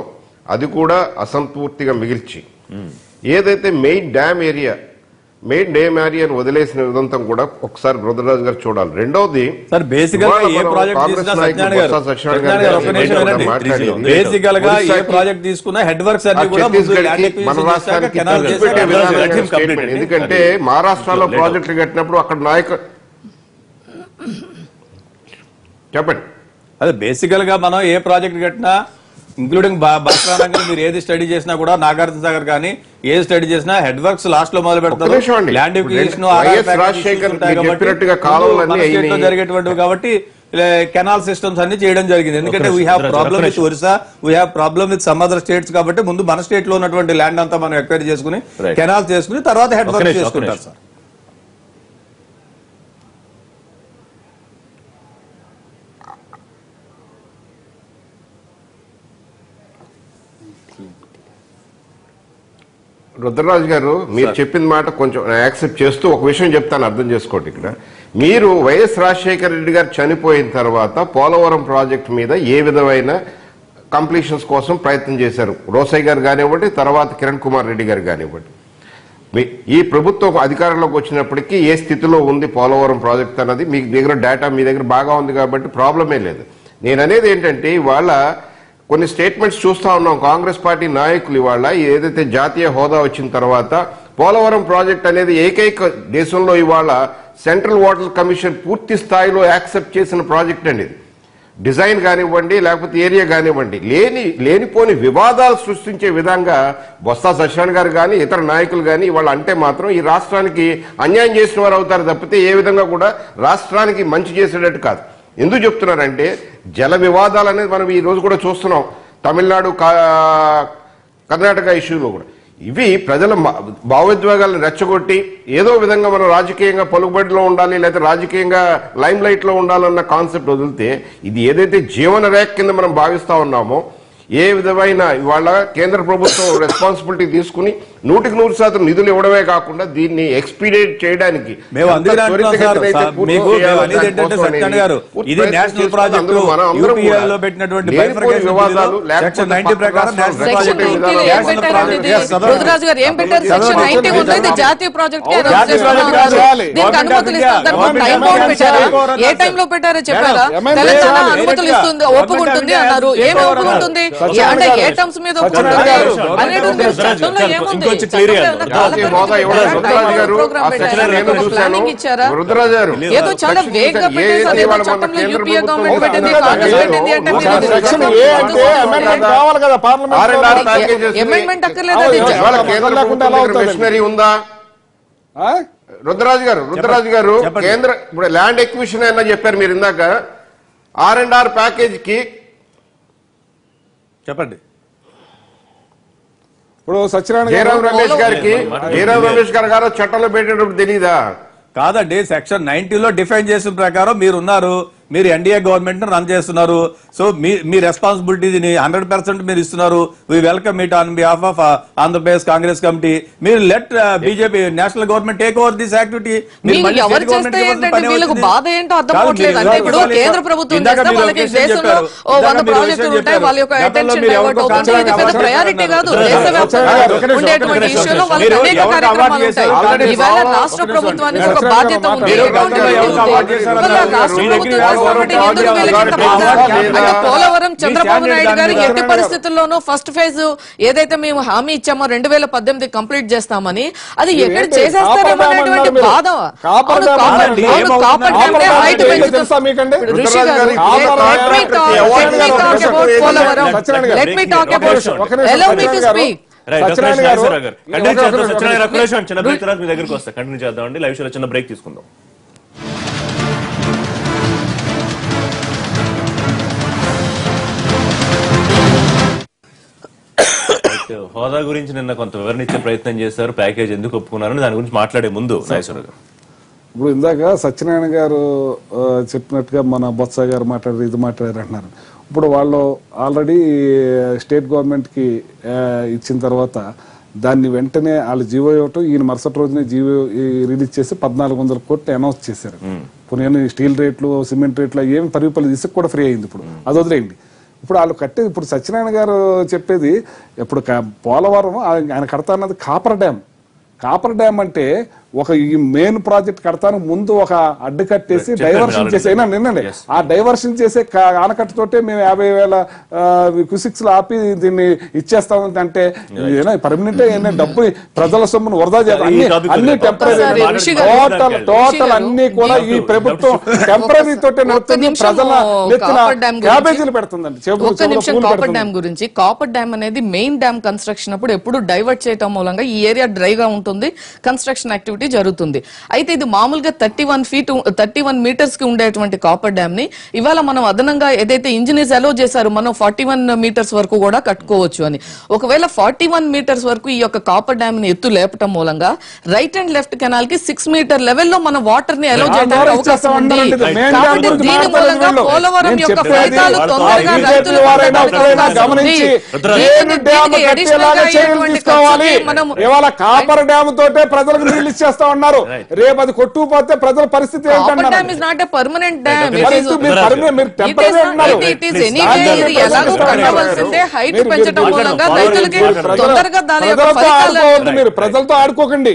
అది కూడా అసంపూర్తిగా మిగిల్చి, ఏదైతే main dam area main day marry అని వదిలేసిన విధంతం కూడా ఒకసారి రుద్రరాజు గారు చూడాలి. రెండోది సార్ బేసికల్ గా ఏ ప్రాజెక్ట్ తీసుకున్నా బేసికల్ గా ఏ ప్రాజెక్ట్ తీసుకున్నా హెడ్ వర్క్స్ అన్ని కూడా మన రాష్ట్రానికి ఎందుకంటే మహారాష్ట్రలో ప్రాజెక్టులు కట్టినప్పుడు అక్కడ నాయకులు చెప్పండి. అదే బేసికల్ గా మనం ఏ ప్రాజెక్ట్ కట్టినా ఇంక్లూడింగ్ బస్రానంగా మీరు ఏది స్టడీ చేసినా కూడా నాగార్జున సాగర్ కానీ ఏది స్టడీ చేసినా హెడ్ వర్క్స్ లాస్ట్ లో మొదలు పెడతారు. ల్యాండ్ జరిగేటువంటివి కాబట్టి కెనాల్ సిస్టమ్స్ అన్ని చేయడం జరిగింది. ఎందుకంటే we have problem with Orissa, we have problem with some other states కాబట్టి ముందు మన స్టేట్ లో ఉన్నటువంటి ల్యాండ్ అంతా మనం ఎక్వైరీ చేసుకుని కెనాల్స్ చేసుకుని తర్వాత హెడ్ వర్క్ చేసుకుంటారు సార్. రుద్రరాజు గారు మీరు చెప్పిన మాట కొంచెం యాక్సెప్ట్ చేస్తూ ఒక విషయం చెప్తాను, అర్థం చేసుకోండి. ఇక్కడ మీరు వైఎస్ రాజశేఖర రెడ్డి గారు చనిపోయిన తర్వాత పోలవరం ప్రాజెక్టు మీద ఏ విధమైన కంప్లీషన్స్ కోసం ప్రయత్నం చేశారు? రోసయ్య గారు కానివ్వండి, తర్వాత కిరణ్ కుమార్ రెడ్డి గారు కానివ్వండి. ఈ ప్రభుత్వం అధికారంలోకి వచ్చినప్పటికీ ఏ స్థితిలో ఉంది పోలవరం ప్రాజెక్ట్ అన్నది మీ దగ్గర డేటా మీ దగ్గర బాగా ఉంది కాబట్టి ప్రాబ్లమే లేదు. నేను అనేది ఏంటంటే ఇవాళ కొన్ని స్టేట్మెంట్స్ చూస్తా ఉన్నాం కాంగ్రెస్ పార్టీ నాయకులు. ఇవాళ ఏదైతే జాతీయ హోదా వచ్చిన తర్వాత పోలవరం ప్రాజెక్ట్ అనేది ఏకైక దేశంలో ఇవాళ సెంట్రల్ వాటర్ కమిషన్ పూర్తి స్థాయిలో యాక్సెప్ట్ చేసిన ప్రాజెక్ట్ అండి. డిజైన్ కానివ్వండి లేకపోతే ఏరియా కానివ్వండి లేనిపోని వివాదాలు సృష్టించే విధంగా బొత్స సత్యనారాయణ గారు కానీ ఇతర నాయకులు కానీ ఇవాళ అంటే మాత్రం ఈ రాష్ట్రానికి అన్యాయం చేసిన వారు అవుతారు తప్పితే ఏ విధంగా కూడా రాష్ట్రానికి మంచి చేసేటట్టు కాదు. ఎందుకు చెప్తున్నారంటే జల వివాదాలు అనేది మనం ఈ రోజు కూడా చూస్తున్నాం. తమిళనాడు కర్ణాటక ఇష్యూలో కూడా ఇవి ప్రజల భావోద్వేగాలను రెచ్చగొట్టి ఏదో విధంగా మనం రాజకీయంగా పలుకుబడిలో ఉండాలి లేకపోతే రాజకీయంగా లైమ్ లైట్ లో ఉండాలన్న కాన్సెప్ట్ వదిలితే ఇది ఏదైతే జీవన రేఖ కింద మనం భావిస్తా ఉన్నామో ఏ విధమైన ఇవాళ కేంద్ర ప్రభుత్వం రెస్పాన్సిబిలిటీ తీసుకుని 100% నిధులు ఇవ్వడమే కాకుండా దీన్ని ఎక్స్పీడియేట్ చేయడానికి జాతీయ ప్రాజెక్ట్ ఏ టైంలో పెట్టారో చెప్పారా? తెలంగాణ అనుమతులు ఇస్తుంది, ఒప్పుకుంటుంది అన్నారు. ఏమి ఒప్పుకుంటుంది అంటే ఏ టర్మ్స్ మీద ఏదో చాలా వేగంగా పెట్టేసారు. చట్టంలో యూపీఏ గవర్నమెంట్ పెట్టింది, కాంగ్రెస్ పెట్టింది అంటే అమెండ్మెంట్ అక్కర్లేదు. ఉందా రుద్రరాజు గారు కేంద్ర ఇప్పుడు ల్యాండ్ ఎక్విజిషన్ అయినా చెప్పారు మీరు ఇందాక. R&R ప్యాకేజ్ కి చెప్పండి. ఇప్పుడు సత్యనారాయణ జయరాం రమేష్ గారు చట్టంలో పెట్టేటప్పుడు తెలీదా? కాదండి, సెక్షన్ 90లో డిఫైన్ చేసిన ప్రకారం మీరున్నారు, మీరు ఎన్డీఏ గవర్నమెంట్ రన్ చేస్తున్నారు. సో మీ రెస్పాన్సిబిలిటీని 100% మీరు ఇస్తున్నారు. We welcome it on behalf of Andhra Pradesh Congress committee. మీరు let BJP national government take over this activity. బాధ ఏంటో అర్థం అవట్లేదు. అంటే ఇప్పుడు కేంద్ర ప్రభుత్వం వాళ్ళకి దేశంలో 100 ప్రాజెక్టులు ఉంటాయి, వాళ్ళ యొక్క అటెన్షన్ డైవర్ట్ అవుతుంది. ఇది పెద్ద ప్రయారిటీ కాదు. దేశవ్యాప్తంగా ఉండేటువంటి ఇష్యూలో వాళ్ళకి అనేక కార్యక్రమాలు ఉంటాయి. ఈవేళ రాష్ట్ర ప్రభుత్వానికి ఒక బాధ్యత ఉంది. రాష్ట్ర ప్రభుత్వం పోలవరం చంద్రబాబు నాయుడు గారు ఎట్టి పరిస్థితుల్లోనూ ఫస్ట్ ఫేజ్ ఏదైతే మేము హామీ ఇచ్చామో 2018 కంప్లీట్ చేస్తామని అది ఎక్కడ చేసేస్తారనేటువంటి బాధ. Let me talk about allow me to speak. చిన్న బ్రేక్ తర్వాత మీ దగ్గరికి వస్తా, కంటిన్యూ చేద్దామండి. లైవ్ షోలో చిన్న బ్రేక్ తీసుకుందాం. హోదా గురించి నిన్న కొంత వివరణ ఇచ్చే ప్రయత్నం చేశారు. ప్యాకేజ్ ఎందుకు ఒప్పుకున్నారని దాని గురించి మాట్లాడే ముందు నాగేశ్వర గారు, ఇప్పుడు ఇందాక సత్యనారాయణ గారు చెప్పినట్టుగా మన బొత్స గారు మాట్లాడారు, ఇది మాట్లాడారు అంటున్నారు. ఇప్పుడు వాళ్ళు ఆల్రెడీ స్టేట్ గవర్నమెంట్కి ఇచ్చిన తర్వాత దాన్ని వెంటనే వాళ్ళు జీవో ఇవ్వటం, ఈయన మరుసటి రోజునే జీవో రిలీజ్ చేసి 1400 కోట్లు అనౌన్స్ చేశారు. కొన్ని స్టీల్ రేట్లు, సిమెంట్ రేట్లు ఏమి పరిపాలన ఇసుక కూడా ఫ్రీ అయింది. ఇప్పుడు అది వదిలేయండి. ఇప్పుడు వాళ్ళు కట్టేది, ఇప్పుడు సత్యనారాయణ గారు చెప్పేది ఇప్పుడు పోలవరం ఆయన కడతా అన్నది కాపర్ డ్యామ్. కాపర్ డ్యామ్ అంటే ఒక ఈ మెయిన్ ప్రాజెక్ట్ కడతాను ముందు ఒక అడ్డు కట్టేసి డైవర్షన్ చేసి అయినా నిన్నండి ఆ డైవర్షన్ చేసే ఆనకట్టతోటే మేము 50,000 క్యూసిక్స్ ఆపి దీన్ని ఇచ్చేస్తాం అంటే పర్మనెంట్ డబ్బు ప్రజల సొమ్మును వృధా చేయాలి. అన్ని టెంపరీ టోటల్ అన్ని కూడా ఈ ప్రభుత్వం టెంపరీ తోటే ప్రజల క్యాబేజీలు పెడుతుందండి. కాపర్ డ్యామ్ గురించి, కాపర్ డ్యామ్ అనేది మెయిన్ డ్యామ్ కన్స్ట్రక్షన్ అప్పుడు ఎప్పుడు డైవర్ట్ చేయడం మూలంగా ఈ ఏరియా డ్రైగా ఉంటుంది, కన్స్ట్రక్షన్ యాక్టివిటీ జరుగుతుంది. అయితే ఇది మామూలుగా 31 మీటర్స్ కి ఉండేటువంటి కాపర్ డ్యామ్ ని ఇవాళ మనం అదనంగా ఏదైతే ఇంజనీర్స్ అలో చేశారు మనం 41 మీటర్స్ వరకు కూడా కట్టుకోవచ్చు అని. ఒకవేళ 41 మీటర్స్ వరకు ఈ యొక్క కాపర్ డ్యామ్ ని ఎత్తు లేపటం మూలంగా రైట్ అండ్ లెఫ్ట్ కెనాల్ కి 6 మీటర్ లెవెల్లో మన వాటర్ ని అలో చేయడానికి అవకాశం ఉంది. కాబట్టి దీని మూలంగా పోలవరం యొక్క ఫలితాలు తొందరగా రైతులు ఇవాళ కాపర్ డ్యామ్ తోటే ప్రజలకు నీళ్ళు ఇచ్చేస్తా ఉన్నారు. రేపు అది కొట్టుకుపోతే ప్రజల పరిస్థితి మీరు ప్రజలతో ఆడుకోకండి,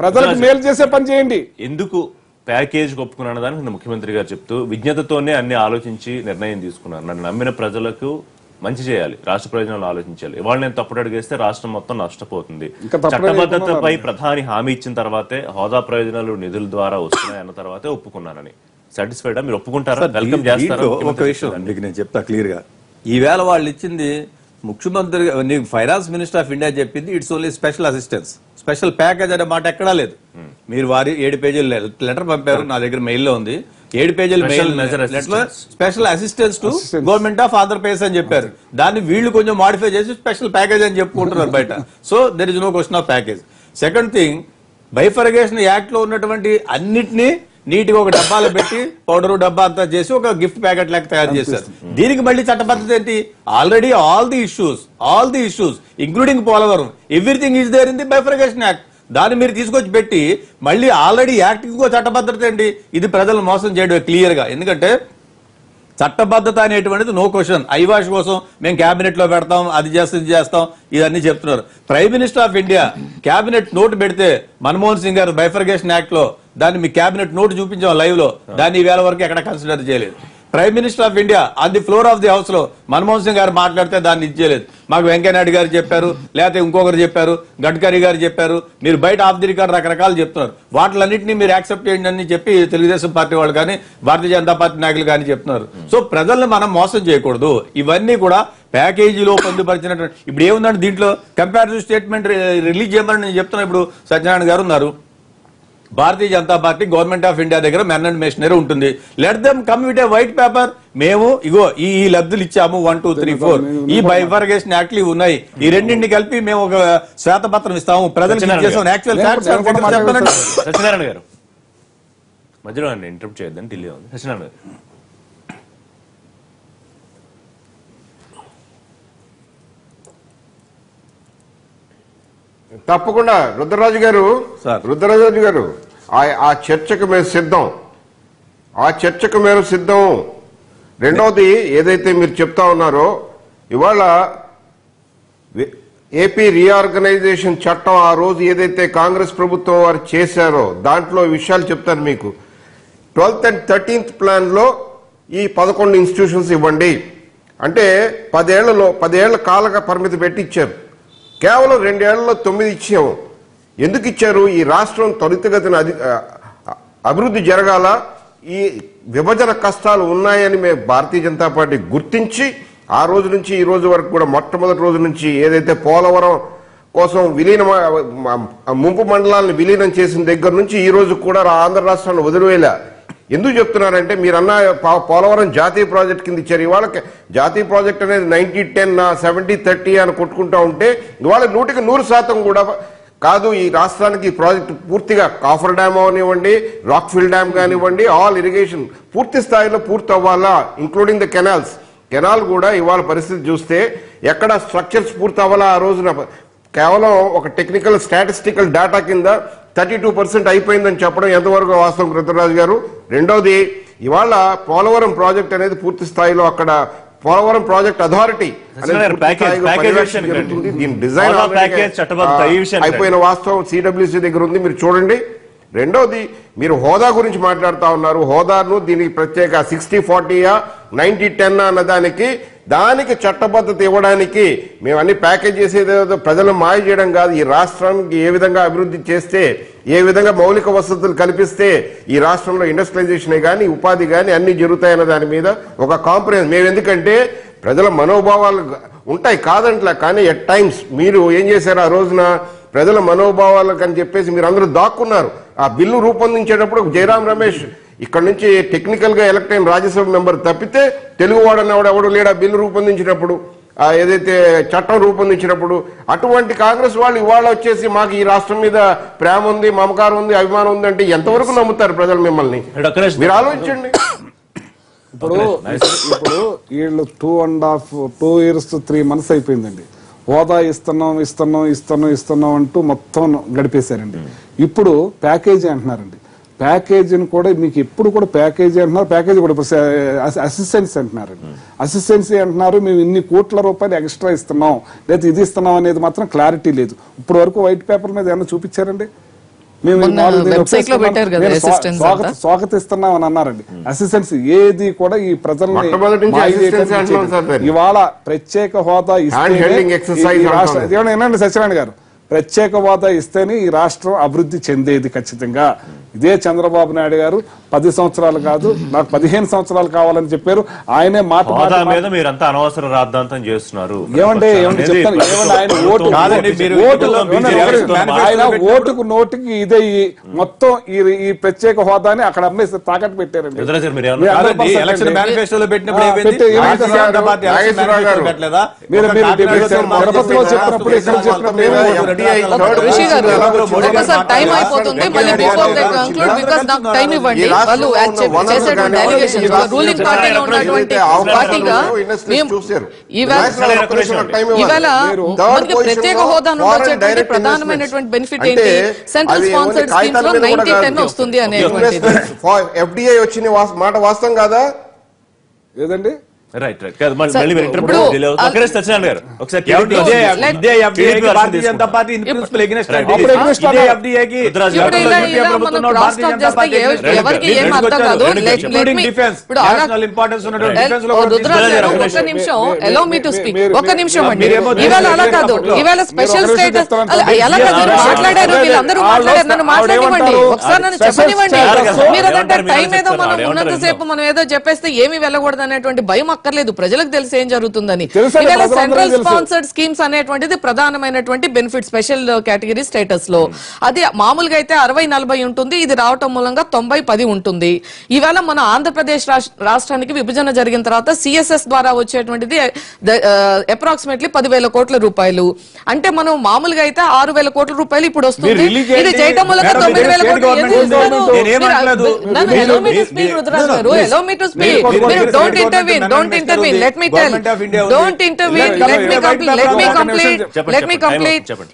ప్రజలకు మేలు చేసే పని చేయండి. ఎందుకు ప్యాకేజ్ ఒప్పుకున్న దానికి ముఖ్యమంత్రి గారు చెప్తూ విజ్ఞతతోనే అన్ని ఆలోచించి నిర్ణయం తీసుకున్నారు. నన్ను నమ్మిన ప్రజలకు మంచి చేయాలి, రాష్ట్ర ప్రయోజనాలు ఆలోచించాలి. ఇవాళ నేను తప్పుడు అడిగేస్తే రాష్ట్రం మొత్తం నష్టపోతుంది. చట్టబద్ధతపై ప్రధాని హామీ ఇచ్చిన తర్వాతే హోదా ప్రయోజనాలు నిధుల ద్వారా వస్తున్నాయి అన్న తర్వాతే ఒప్పుకున్నానని సాటిస్ఫైడా? మీరు ఒప్పుకుంటారా? వెల్కమ్ చేస్తారా? ఒక విషయం మీకు నేను చెప్తా క్లియర్ గా. ఈవేళ వాళ్ళు ఇచ్చింది ముఖ్యమంత్రి నీకు ఫైనాన్స్ మినిస్టర్ ఆఫ్ ఇండియా చెప్పింది it's only special assistance, special package అనే మాట ఎక్కడా లేదు. మీరు వారి 7 పేజీలు లెటర్ పంపారు, నా దగ్గర మెయిల్ లో ఉంది. 7 పేజీల mail special assistance to government of Andhra Pradesh అని చెప్పారు. దాన్ని వీళ్ళు కొంచెం మాడిఫై చేసి స్పెషల్ ప్యాకేజ్ అని చెప్పుకుంటున్నారు బయట. So there is no question of package. Second thing, bifurcation act లో ఉన్నటువంటి అన్నిటినీ నీట్ గా ఒక డబ్బాలో పెట్టి పౌడర్ డబ్బా అంతా చేసి ఒక గిఫ్ట్ ప్యాకెట్ లెక్క తయారు చేశారు. దీనికి మళ్ళీ చట్టబద్ధత ఏంటి? Already all the issues including Polavaram everything is there in the bifurcation act. దాన్ని మీరు తీసుకొచ్చి పెట్టి మళ్ళీ ఆల్రెడీ యాక్ట్ ఇంకో చట్టబద్ధత ఏంటి? ఇది ప్రజలను మోసం చేయడం క్లియర్ గా. ఎందుకంటే చట్టబద్ధత అనేటువంటిది నో క్వశ్చన్. ఐవాష్ కోసం మేము క్యాబినెట్ లో పెడతాం, అది చేస్తాం ఇది చేస్తాం ఇదన్నీ చెప్తున్నారు. Prime minister of India cabinet note పెడితే మన్మోహన్ సింగ్ గారు బైఫర్గేషన్ యాక్ట్ లో దాన్ని మీ క్యాబినెట్ నోట్ చూపించాం లైవ్ లో, దాన్ని ఈవేళ వరకు ఎక్కడ కన్సిడర్ చేయలేదు. Prime minister of India on the floor of the house లో మన్మోహన్ సింగ్ గారు మాట్లాడితే దాన్ని ఇచ్చేయలేదు. మాకు వెంకయ్యనాయుడు గారు చెప్పారు, లేకపోతే ఇంకొకరు చెప్పారు, గడ్కరీ గారు చెప్పారు, మీరు బయట ఆఫ్ ది రికార్డ్ రకరకాలు చెప్తున్నారు. వాటిలన్నింటినీ మీరు యాక్సెప్ట్ చేయండి అని చెప్పి తెలుగుదేశం పార్టీ వాళ్ళు కానీ భారతీయ జనతా పార్టీ నాయకులు కానీ చెప్తున్నారు. సో ప్రజల్ని మనం మోసం చేయకూడదు. ఇవన్నీ కూడా ప్యాకేజీలో పొందుపరిచినటువంటి ఇప్పుడు ఏముందంటే దీంట్లో కంపారిటివ్ స్టేట్మెంట్ రిలీజ్ చేయమని నేను చెప్తున్నా. ఇప్పుడు సత్యనారాయణ గారు ఉన్నారు, Bharatiya Janata party government of India దగ్గర మెన్ అండ్ మెషినరీ ఉంటుంది. Let them come with a white paper. మేము ఇగో ఈ లబ్ధులు ఇచ్చాము 1, 2, 3, 4 ఈ బైఫర్గేషన్ యాక్ట్లు ఉన్నాయి, ఈ రెండింటిని కలిపి మేము ఒక శ్వేతపత్రం ఇస్తాము ప్రజలకు. సత్యనారాయణ గారు మధ్యలో ఇంటరప్ట్ చేయొద్దని ఢిల్లీ ఉంది. సత్యనారాయణ గారు తప్పకుండా రుద్రరాజు గారు ఆ చర్చకు మేము సిద్ధం. రెండవది ఏదైతే మీరు చెప్తా ఉన్నారో, ఇవాళ ఏపీ రీఆర్గనైజేషన్ చట్టం ఆ రోజు ఏదైతే కాంగ్రెస్ ప్రభుత్వం వారు చేశారో దాంట్లో విషయాలు చెప్తాను మీకు. 12th and 13th ప్లాన్ లో ఈ 11 ఇన్స్టిట్యూషన్స్ ఇవ్వండి అంటే 10 ఏళ్ల కాల పరిమితి పెట్టి ఇచ్చారు. కేవలం 2 ఏళ్లలో 9 ఇచ్చాము. ఎందుకు ఇచ్చారు? ఈ రాష్ట్రం త్వరితగతిన అభివృద్ధి జరగాల, ఈ విభజన కష్టాలు ఉన్నాయని మేము భారతీయ జనతా పార్టీ గుర్తించి ఆ రోజు నుంచి ఈ రోజు వరకు కూడా మొట్టమొదటి రోజు నుంచి ఏదైతే పోలవరం కోసం ముంపు మండలాలను విలీనం చేసిన దగ్గర నుంచి ఈ రోజు కూడా ఆంధ్ర రాష్ట్రాన్ని వదిలివేలా. ఎందుకు చెప్తున్నారంటే మీరన్న పోలవరం జాతీయ ప్రాజెక్ట్ కింద ఇచ్చారు. ఇవాళ జాతీయ ప్రాజెక్ట్ అనేది 90-10 70-30 అని కొట్టుకుంటా ఉంటే ఇవాళ 100% కూడా కాదు. ఈ రాష్ట్రానికి ఈ ప్రాజెక్టు పూర్తిగా కాఫర్ డ్యామ్ అవనివ్వండి, రాక్ఫిల్ డ్యామ్ కానివ్వండి, ఆల్ ఇరిగేషన్ పూర్తి స్థాయిలో పూర్తి అవ్వాలా, ఇంక్లూడింగ్ ద కెనాల్ కూడా ఇవాళ పరిస్థితి చూస్తే ఎక్కడ స్ట్రక్చర్స్ పూర్తి అవ్వాలా. ఆ రోజున కేవలం ఒక టెక్నికల్ స్టాటిస్టికల్ డేటా కింద 32% అయిపోయిందని చెప్పడం ఎంతవరకు వాస్తవం రుద్రరాజు గారు? రెండోది, ఇవాళ పోలవరం ప్రాజెక్ట్ అనేది పూర్తి స్థాయిలో అక్కడ పోలవరం ప్రాజెక్ట్ అథారిటీ దీని డిజైన్ అయిపోయిన వాస్తవం సిడబ్ల్యూసీ దగ్గర ఉంది, మీరు చూడండి. రెండోది మీరు హోదా గురించి మాట్లాడుతూ ఉన్నారు. హోదాను దీనికి ప్రత్యేక 60-40 90-10 అన్నదానికి దానికి చట్టబద్ధత ఇవ్వడానికి మేము అన్ని ప్యాకేజ్ చేసేది ప్రజలను మాయ చేయడం కాదు. ఈ రాష్ట్రానికి ఏ విధంగా అభివృద్ధి చేస్తే, ఏ విధంగా మౌలిక వసతులు కల్పిస్తే ఈ రాష్ట్రంలో ఇండస్ట్రియలైజేషన్ కానీ ఉపాధి కానీ అన్ని జరుగుతాయన్న దాని మీద ఒక కాంప్రమైజ్. మేము ఎందుకంటే ప్రజల మనోభావాలు ఉంటాయి కాదంట్లా, కానీ ఎట్ టైమ్స్ మీరు ఏం చేశారు ఆ రోజున ప్రజల మనోభావాలకు అని చెప్పేసి మీరు అందరూ దాక్కున్నారు. ఆ బిల్లు రూపొందించేటప్పుడు జయరాం రమేష్ ఇక్కడ నుంచి టెక్నికల్ గా ఎలక్ట్ అయిన రాజ్యసభ మెంబర్ తప్పితే తెలుగువాడు అన్నవాడు ఎవడు లేడా బిల్లు రూపొందించినప్పుడు, ఏదైతే చట్టం రూపొందించినప్పుడు. అటువంటి కాంగ్రెస్ వాళ్ళు ఇవాళ వచ్చేసి మాకు ఈ రాష్ట్రం మీద ప్రేమ ఉంది, మమకారం ఉంది, అభిమానం ఉంది అంటే ఎంతవరకు నమ్ముతారు ప్రజలు మిమ్మల్ని? మీరు ఆలోచించండి. ఇప్పుడు వీళ్ళు 2 years to 3 months అయిపోయిందండి. హోదా ఇస్తున్నాం అంటూ మొత్తం గడిపేశారండి. ఇప్పుడు ప్యాకేజీ అంటున్నారండి. ప్యాకేజీని కూడా మీకు ఎప్పుడు కూడా ప్యాకేజీ అంటున్నారు, ప్యాకేజీ కూడా అసిస్టెన్సీ అంటున్నారండి. అసిస్టెన్సీ అంటున్నారు, మేము ఇన్ని కోట్ల రూపాయలు ఎక్స్ట్రా ఇస్తున్నాం లేదా ఇది ఇస్తున్నాం అనేది మాత్రం క్లారిటీ లేదు. ఇప్పుడు వరకు వైట్ పేపర్ మీద ఏమన్నా చూపించారండి? మేము స్వాగతిస్తున్నాం అని అన్నారండి. అసిస్టెన్సీ ఏది కూడా ఈ ప్రజల్ని ఇవాళ ప్రత్యేక హోదా ఇస్తేనే సత్యనారాయణ గారు ప్రత్యేక హోదా ఇస్తేనే ఈ రాష్ట్రం అభివృద్ధి చెందేది ఖచ్చితంగా. ఇదే చంద్రబాబు నాయుడు గారు 10 సంవత్సరాలు కాదు నాకు 15 సంవత్సరాలు కావాలని చెప్పారు. ఆయనే మాట మీద మీరంతా అనవసర రాద్ధాంతం చేస్తున్నారు. ఆయన ఓటుకు నోటికి ఇదే మొత్తం ఈ ప్రత్యేక హోదాని అక్కడ అమ్మేసి తాకట్టు పెట్టారండి. తిరుపతిలో చెప్పినప్పుడు ఇక్కడ చెప్పినప్పుడు టైం అయిపోతుంది. మళ్ళీ బిఫోర్ దే కంక్లూడ్ బికాజ్ నాకు టైం ఇవ్వండి. వాళ్ళు చేసేటువంటి అలిగేషన్స్ రూలింగ్ పార్టీలో ఉన్నటువంటి పార్టీగా ఇవాళ మనకి ప్రత్యేక హోదాను వచ్చేటువంటి ప్రధానమైనటువంటి బెనిఫిట్ ఏంటి? సెంట్రల్ స్పాన్సర్డ్ స్కీమ్స్ లో 90-10 వస్తుంది అనేటువంటిది. ఎఫ్డిఐ వచ్చిన మాట వాస్తవం కాదా? ఏదండి రైట్ రైట్ మళ్ళీ ఒక నిమిషం అండి. ఇవాళ అలా కాదు, ఇవాళ స్పెషల్ స్టేటస్ ఎలా మాట్లాడారు వీళ్ళందరూ మాట్లాడారు. నన్ను మాట్లాడివ్వండి, ఒకసారి నన్ను చెప్పనివ్వండి. మీరు అదంటారు టైం ఏదో మనం ఉన్నంతసేపు మనం ఏదో చెప్పేస్తే ఏమి వెళ్ళకూడదు అనేటువంటి భయం అక్కర్లేదు. ప్రజలకు తెలిసి ఏం జరుగుతుందని. ఇవాళ సెంట్రల్ స్పాన్సర్డ్ స్కీమ్స్ అనేటువంటిది ప్రధానమైనటువంటి బెనిఫిట్ స్పెషల్ కేటగిరీ స్టేటస్ లో. అది మామూలుగా అయితే 60-40 ఉంటుంది, ఇది రావటం మూలంగా 90-10 ఉంటుంది. ఇవాళ మన ఆంధ్రప్రదేశ్ రాష్ట్రానికి విభజన జరిగిన తర్వాత సిఎస్ఎస్ ద్వారా వచ్చేటువంటిది అప్రాక్సిమేట్లీ 10,000 కోట్ల రూపాయలు. అంటే మనం మామూలుగా అయితే 6,000 కోట్ల రూపాయలు ఇప్పుడు వస్తుంది. ఇది చేయటం మూలంగా 9,000 కోట్లు.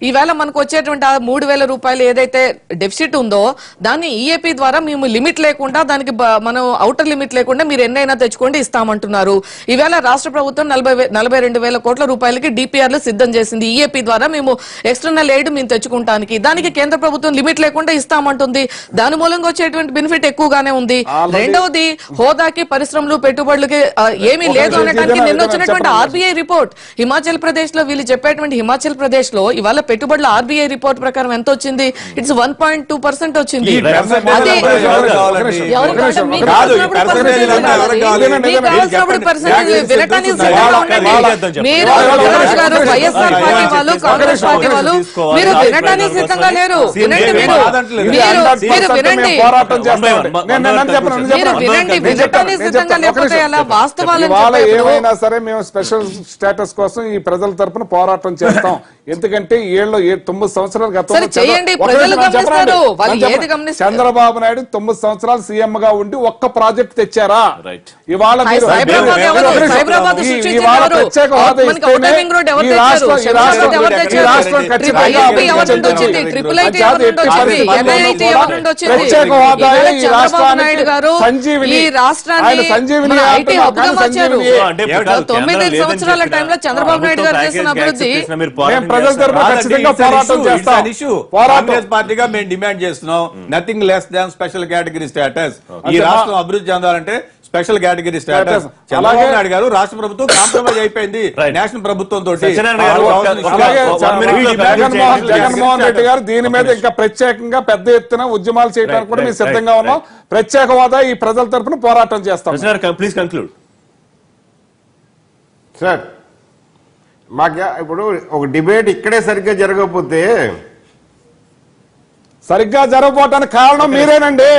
ఈవేళ మనకు వచ్చేటువంటి 3,000 రూపాయలు ఏదైతే డెఫిసిట్ ఉందో దాన్ని ఈఏపీ ద్వారా మేము లిమిట్ లేకుండా దానికి మనం అవుటర్ లిమిట్ లేకుండా మీరు ఎన్నైనా తెచ్చుకోండి ఇస్తామంటున్నారు. ఈవేళ రాష్ట్ర ప్రభుత్వం 42,000 కోట్ల రూపాయలకి డిపిఆర్లు సిద్ధం చేసింది. ఈఏపీ ద్వారా మేము ఎక్స్టర్నల్ ఎయిడ్ మేము తెచ్చుకుంటానికి. దానికి కేంద్ర ప్రభుత్వం లిమిట్ లేకుండా ఇస్తామంటుంది. దాని మూలంగా వచ్చేటువంటి బెనిఫిట్ ఎక్కువగానే ఉంది. రెండవది హోదాకి పరిశ్రమలు పెట్టుబడులకి ఏమీ లేదు అనడానికి నిన్న వచ్చినటువంటి ఆర్బీఐ రిపోర్ట్ హిమాచల్ ప్రదేశ్ లో వీళ్ళు చెప్పేటువంటి హిమాచల్ ప్రదేశ్ లో ఇవాళ పెట్టుబడుల ఆర్బీఐ రిపోర్ట్ ప్రకారం ఎంత వచ్చింది? ఇట్స్ 1.2% వచ్చింది. మీరు వైఎస్ఆర్ పార్టీ వాళ్ళు కాంగ్రెస్ పార్టీ వాళ్ళు మీరు వినటానికి సిద్ధంగా లేరు. వినండి, మీరు వినండి, వినటానికి సిద్ధంగా లేకపోతే అలా వాస్తవాలను ఏమైనా సరే మేము స్పెషల్ స్టేటస్ కోసం ఈ ప్రజల తరపున పోరాటం చేస్తాం. ఎందుకంటే 9 సంవత్సరాల గతంలో చంద్రబాబు నాయుడు 9 సంవత్సరాలు సీఎం గా ఉండి ఒక్క ప్రాజెక్ట్ తెచ్చారా? ఇవాళ ప్రత్యేక హోదా ఇస్తేనే ఈ రాష్ట్రం ఖచ్చితంగా ప్రత్యేక హోదా ఈ రాష్ట్రాన్ని సంజీవిని చేశారు? అంటే 9 సంవత్సరాల టైంలో చంద్రబాబు నాయుడు గారు చేసిన అభివృద్ధి మేము ప్రజల తరపున ఖచ్చితంగా పోరాటం చేస్తాం. కాంగ్రెస్ పార్టీగా మేము డిమాండ్ చేస్తున్నాం nothing less than special category status. ఈ రాష్ట్రం అభివృద్ధి చెందాలంటే special category status. Chandrababu Naidu గారు రాష్ట్ర ప్రభుత్వం కాంప్రమైజ్ అయిపోయింది నేషనల్ ప్రభుత్వం తోటి. జగన్మోహన్ రెడ్డి గారు దీని మీద ఇంకా ప్రత్యేకంగా పెద్ద ఎత్తున ఉద్యమాలు చేయడానికి కూడా మేము సిద్ధంగా ఉన్నాం. ప్రత్యేక హోదా ఈ ప్రజల తరపున పోరాటం చేస్తాం. Please conclude sir. మాకు ఇప్పుడు ఒక డిబేట్ ఇక్కడే సరిగ్గా జరగకపోతే సరిగ్గా జరగకపోవటానికి కారణం మీరేనండి.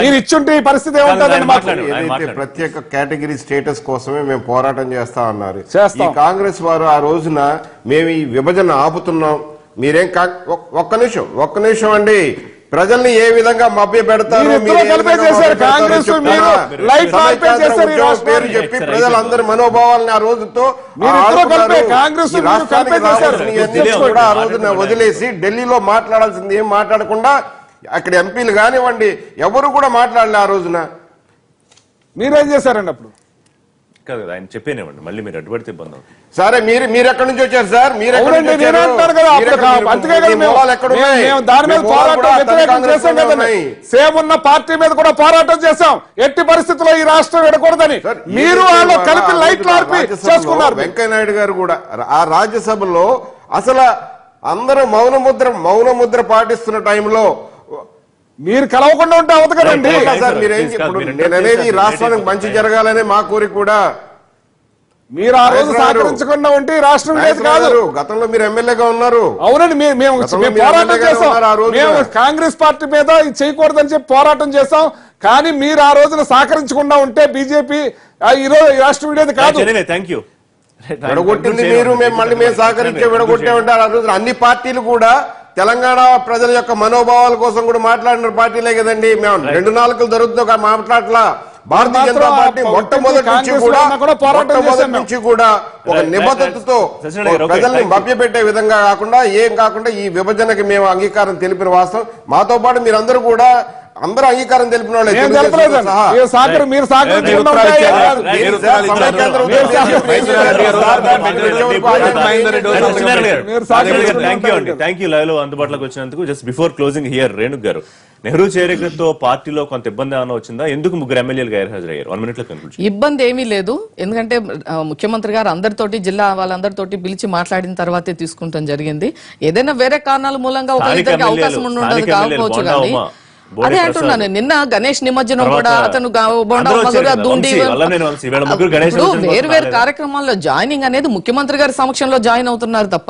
మీరు ఇచ్చుంటే ఈ పరిస్థితి ఏముంటుందండి? ఏదైతే ప్రత్యేక కేటగిరీ స్టేటస్ కోసమే మేము పోరాటం చేస్తా ఉన్నారు చేస్తాం. ఈ కాంగ్రెస్ వారు ఆ రోజున మేము ఈ విభజన ఆపుతున్నాం మీరేం ఒక్క నిమిషం అండి. ప్రజల్ని ఏ విధంగా మభ్య పెడతారు పేరు చెప్పి ప్రజలందరి మనోభావాలని ఆ రోజుతో కూడా ఆ రోజున వదిలేసి ఢిల్లీలో మాట్లాడాల్సింది ఏం మాట్లాడకుండా అక్కడ ఎంపీలు కానివ్వండి ఎవరు కూడా మాట్లాడలే ఆ రోజున. మీరేం చేశారండి అప్పుడు? ఆయన చెప్పేనేవ్వండి, మళ్ళీ మీరు అడ్డుపడితే ఇబ్బంది అవుతుంది. సరే మీరు ఎక్కడి నుంచి వచ్చారు సార్? సేమ్ ఉన్న పార్టీ మీద కూడా పోరాటం చేశాం. ఎట్టి పరిస్థితుల్లో ఈ రాష్ట్రం విడకూడదని మీరు వాళ్ళు కలిపి లైట్లు ఆర్పి చేసుకున్నారు. వెంకయ్యనాయుడు గారు కూడా ఆ రాజ్యసభలో అసలు అందరూ మౌనముద్ర పాటిస్తున్న టైంలో మీరు కలవకుండా ఉంటే అవదు కదండి. నేను అనేది రాష్ట్రానికి మంచి జరగాలనే మా కోరిక కూడా. మీరు ఆ రోజు సహకరించకుండా ఉంటే రాష్ట్రం కాదు. గతంలో మీరు ఎమ్మెల్యేగా ఉన్నారు. అవునండి, మేము పోరాటం చేసాం. మేము కాంగ్రెస్ పార్టీ మీద ఇది చేయకూడదని చెప్పి పోరాటం చేసాం. కానీ మీరు ఆ రోజున సహకరించకుండా ఉంటే బీజేపీ ఈరోజు రాష్ట్రం విడేది కాదు. Thank you. విడగొట్టింది మీరు, మేము సహకరించే విడగొట్టే ఉంటారు. ఆ రోజున అన్ని పార్టీలు కూడా తెలంగాణ ప్రజల యొక్క మనోభావాల కోసం కూడా మాట్లాడిన పార్టీలే కదండి. మేము 2 నాలుగులు జరుగుతుందో మాట్లాడలా. భారతీయ జనతా పార్టీ మొట్టమొదటి నుంచి కూడా ఒక నిబద్ధతతో ప్రజల్ని మభ్యపెట్టే విధంగా కాకుండా ఈ విభజనకి మేము అంగీకారం తెలిపిన వాస్తవం. మాతో పాటు మీరందరూ కూడా అందరూ అంగీకారం తెలిపిన వాళ్ళే. అందుబాటులోకి వచ్చినందుకు. Just before closing here, Renuk గారు, నెహ్రూ చేరికతో పార్టీలో కొంత ఇబ్బంది ఏమైనా వచ్చిందా? ఎందుకు 3 ఎమ్మెల్యేలు గైర్హాజరయ్యారు? 1 minute లో కన్క్లూడ్. ఇబ్బంది ఏమీ లేదు. ఎందుకంటే ముఖ్యమంత్రి గారు అందరితోటి జిల్లా వాళ్ళందరితోటి పిలిచి మాట్లాడిన తర్వాతే తీసుకుంటాం జరిగింది. ఏదైనా వేరే కారణాల మూలంగా ఒకరిద్దరికి అవకాశం ఉండదు కాకపోవచ్చు. కానీ అదే అంటున్నాను, నిన్న గణేష్ నిమజ్జనం కూడా అతను వేరు వేరు కార్యక్రమాల్లో జాయినింగ్ అనేది ముఖ్యమంత్రి గారి సమక్షంలో జాయిన్ అవుతున్నారు తప్ప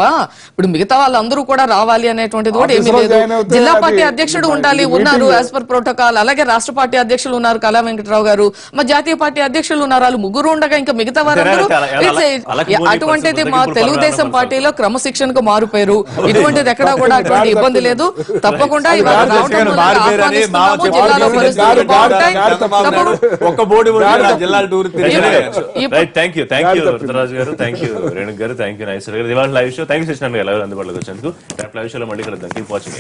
ఇప్పుడు మిగతా వాళ్ళందరూ కూడా రావాలి అనేటువంటిది కూడా ఏమీ లేదు. జిల్లా పార్టీ అధ్యక్షుడు ఉండాలి, ఉన్నారు యాజ్ పర్ ప్రోటోకాల్. అలాగే రాష్ట్ర పార్టీ అధ్యక్షులు ఉన్నారు, కళా వెంకటరావు గారు. మా జాతీయ పార్టీ అధ్యక్షులు ఉన్నారు, వాళ్ళు 3 ఉండగా ఇంకా మిగతా వారందరూ. అటువంటిది మా తెలుగుదేశం పార్టీలో క్రమశిక్షణకు మారుపోయారు. ఇటువంటిది ఎక్కడా కూడా అటువంటి ఇబ్బంది లేదు. తప్పకుండా ఒక్క బోర్డు జిల్లాల టూర్. థ్యాంక్ యూ వరదరాజు గారు, థ్యాంక్ యూ రేణుక్ గారు, థ్యాంక్ యూ నాగేశ్వర గారు. ఇవాళ live show. Thank you Satyanarayana గారు అందుబాటులోకి వచ్చేందుకు. లైవ్ షోలో మళ్ళీ కలుద్దాం. Keep watching.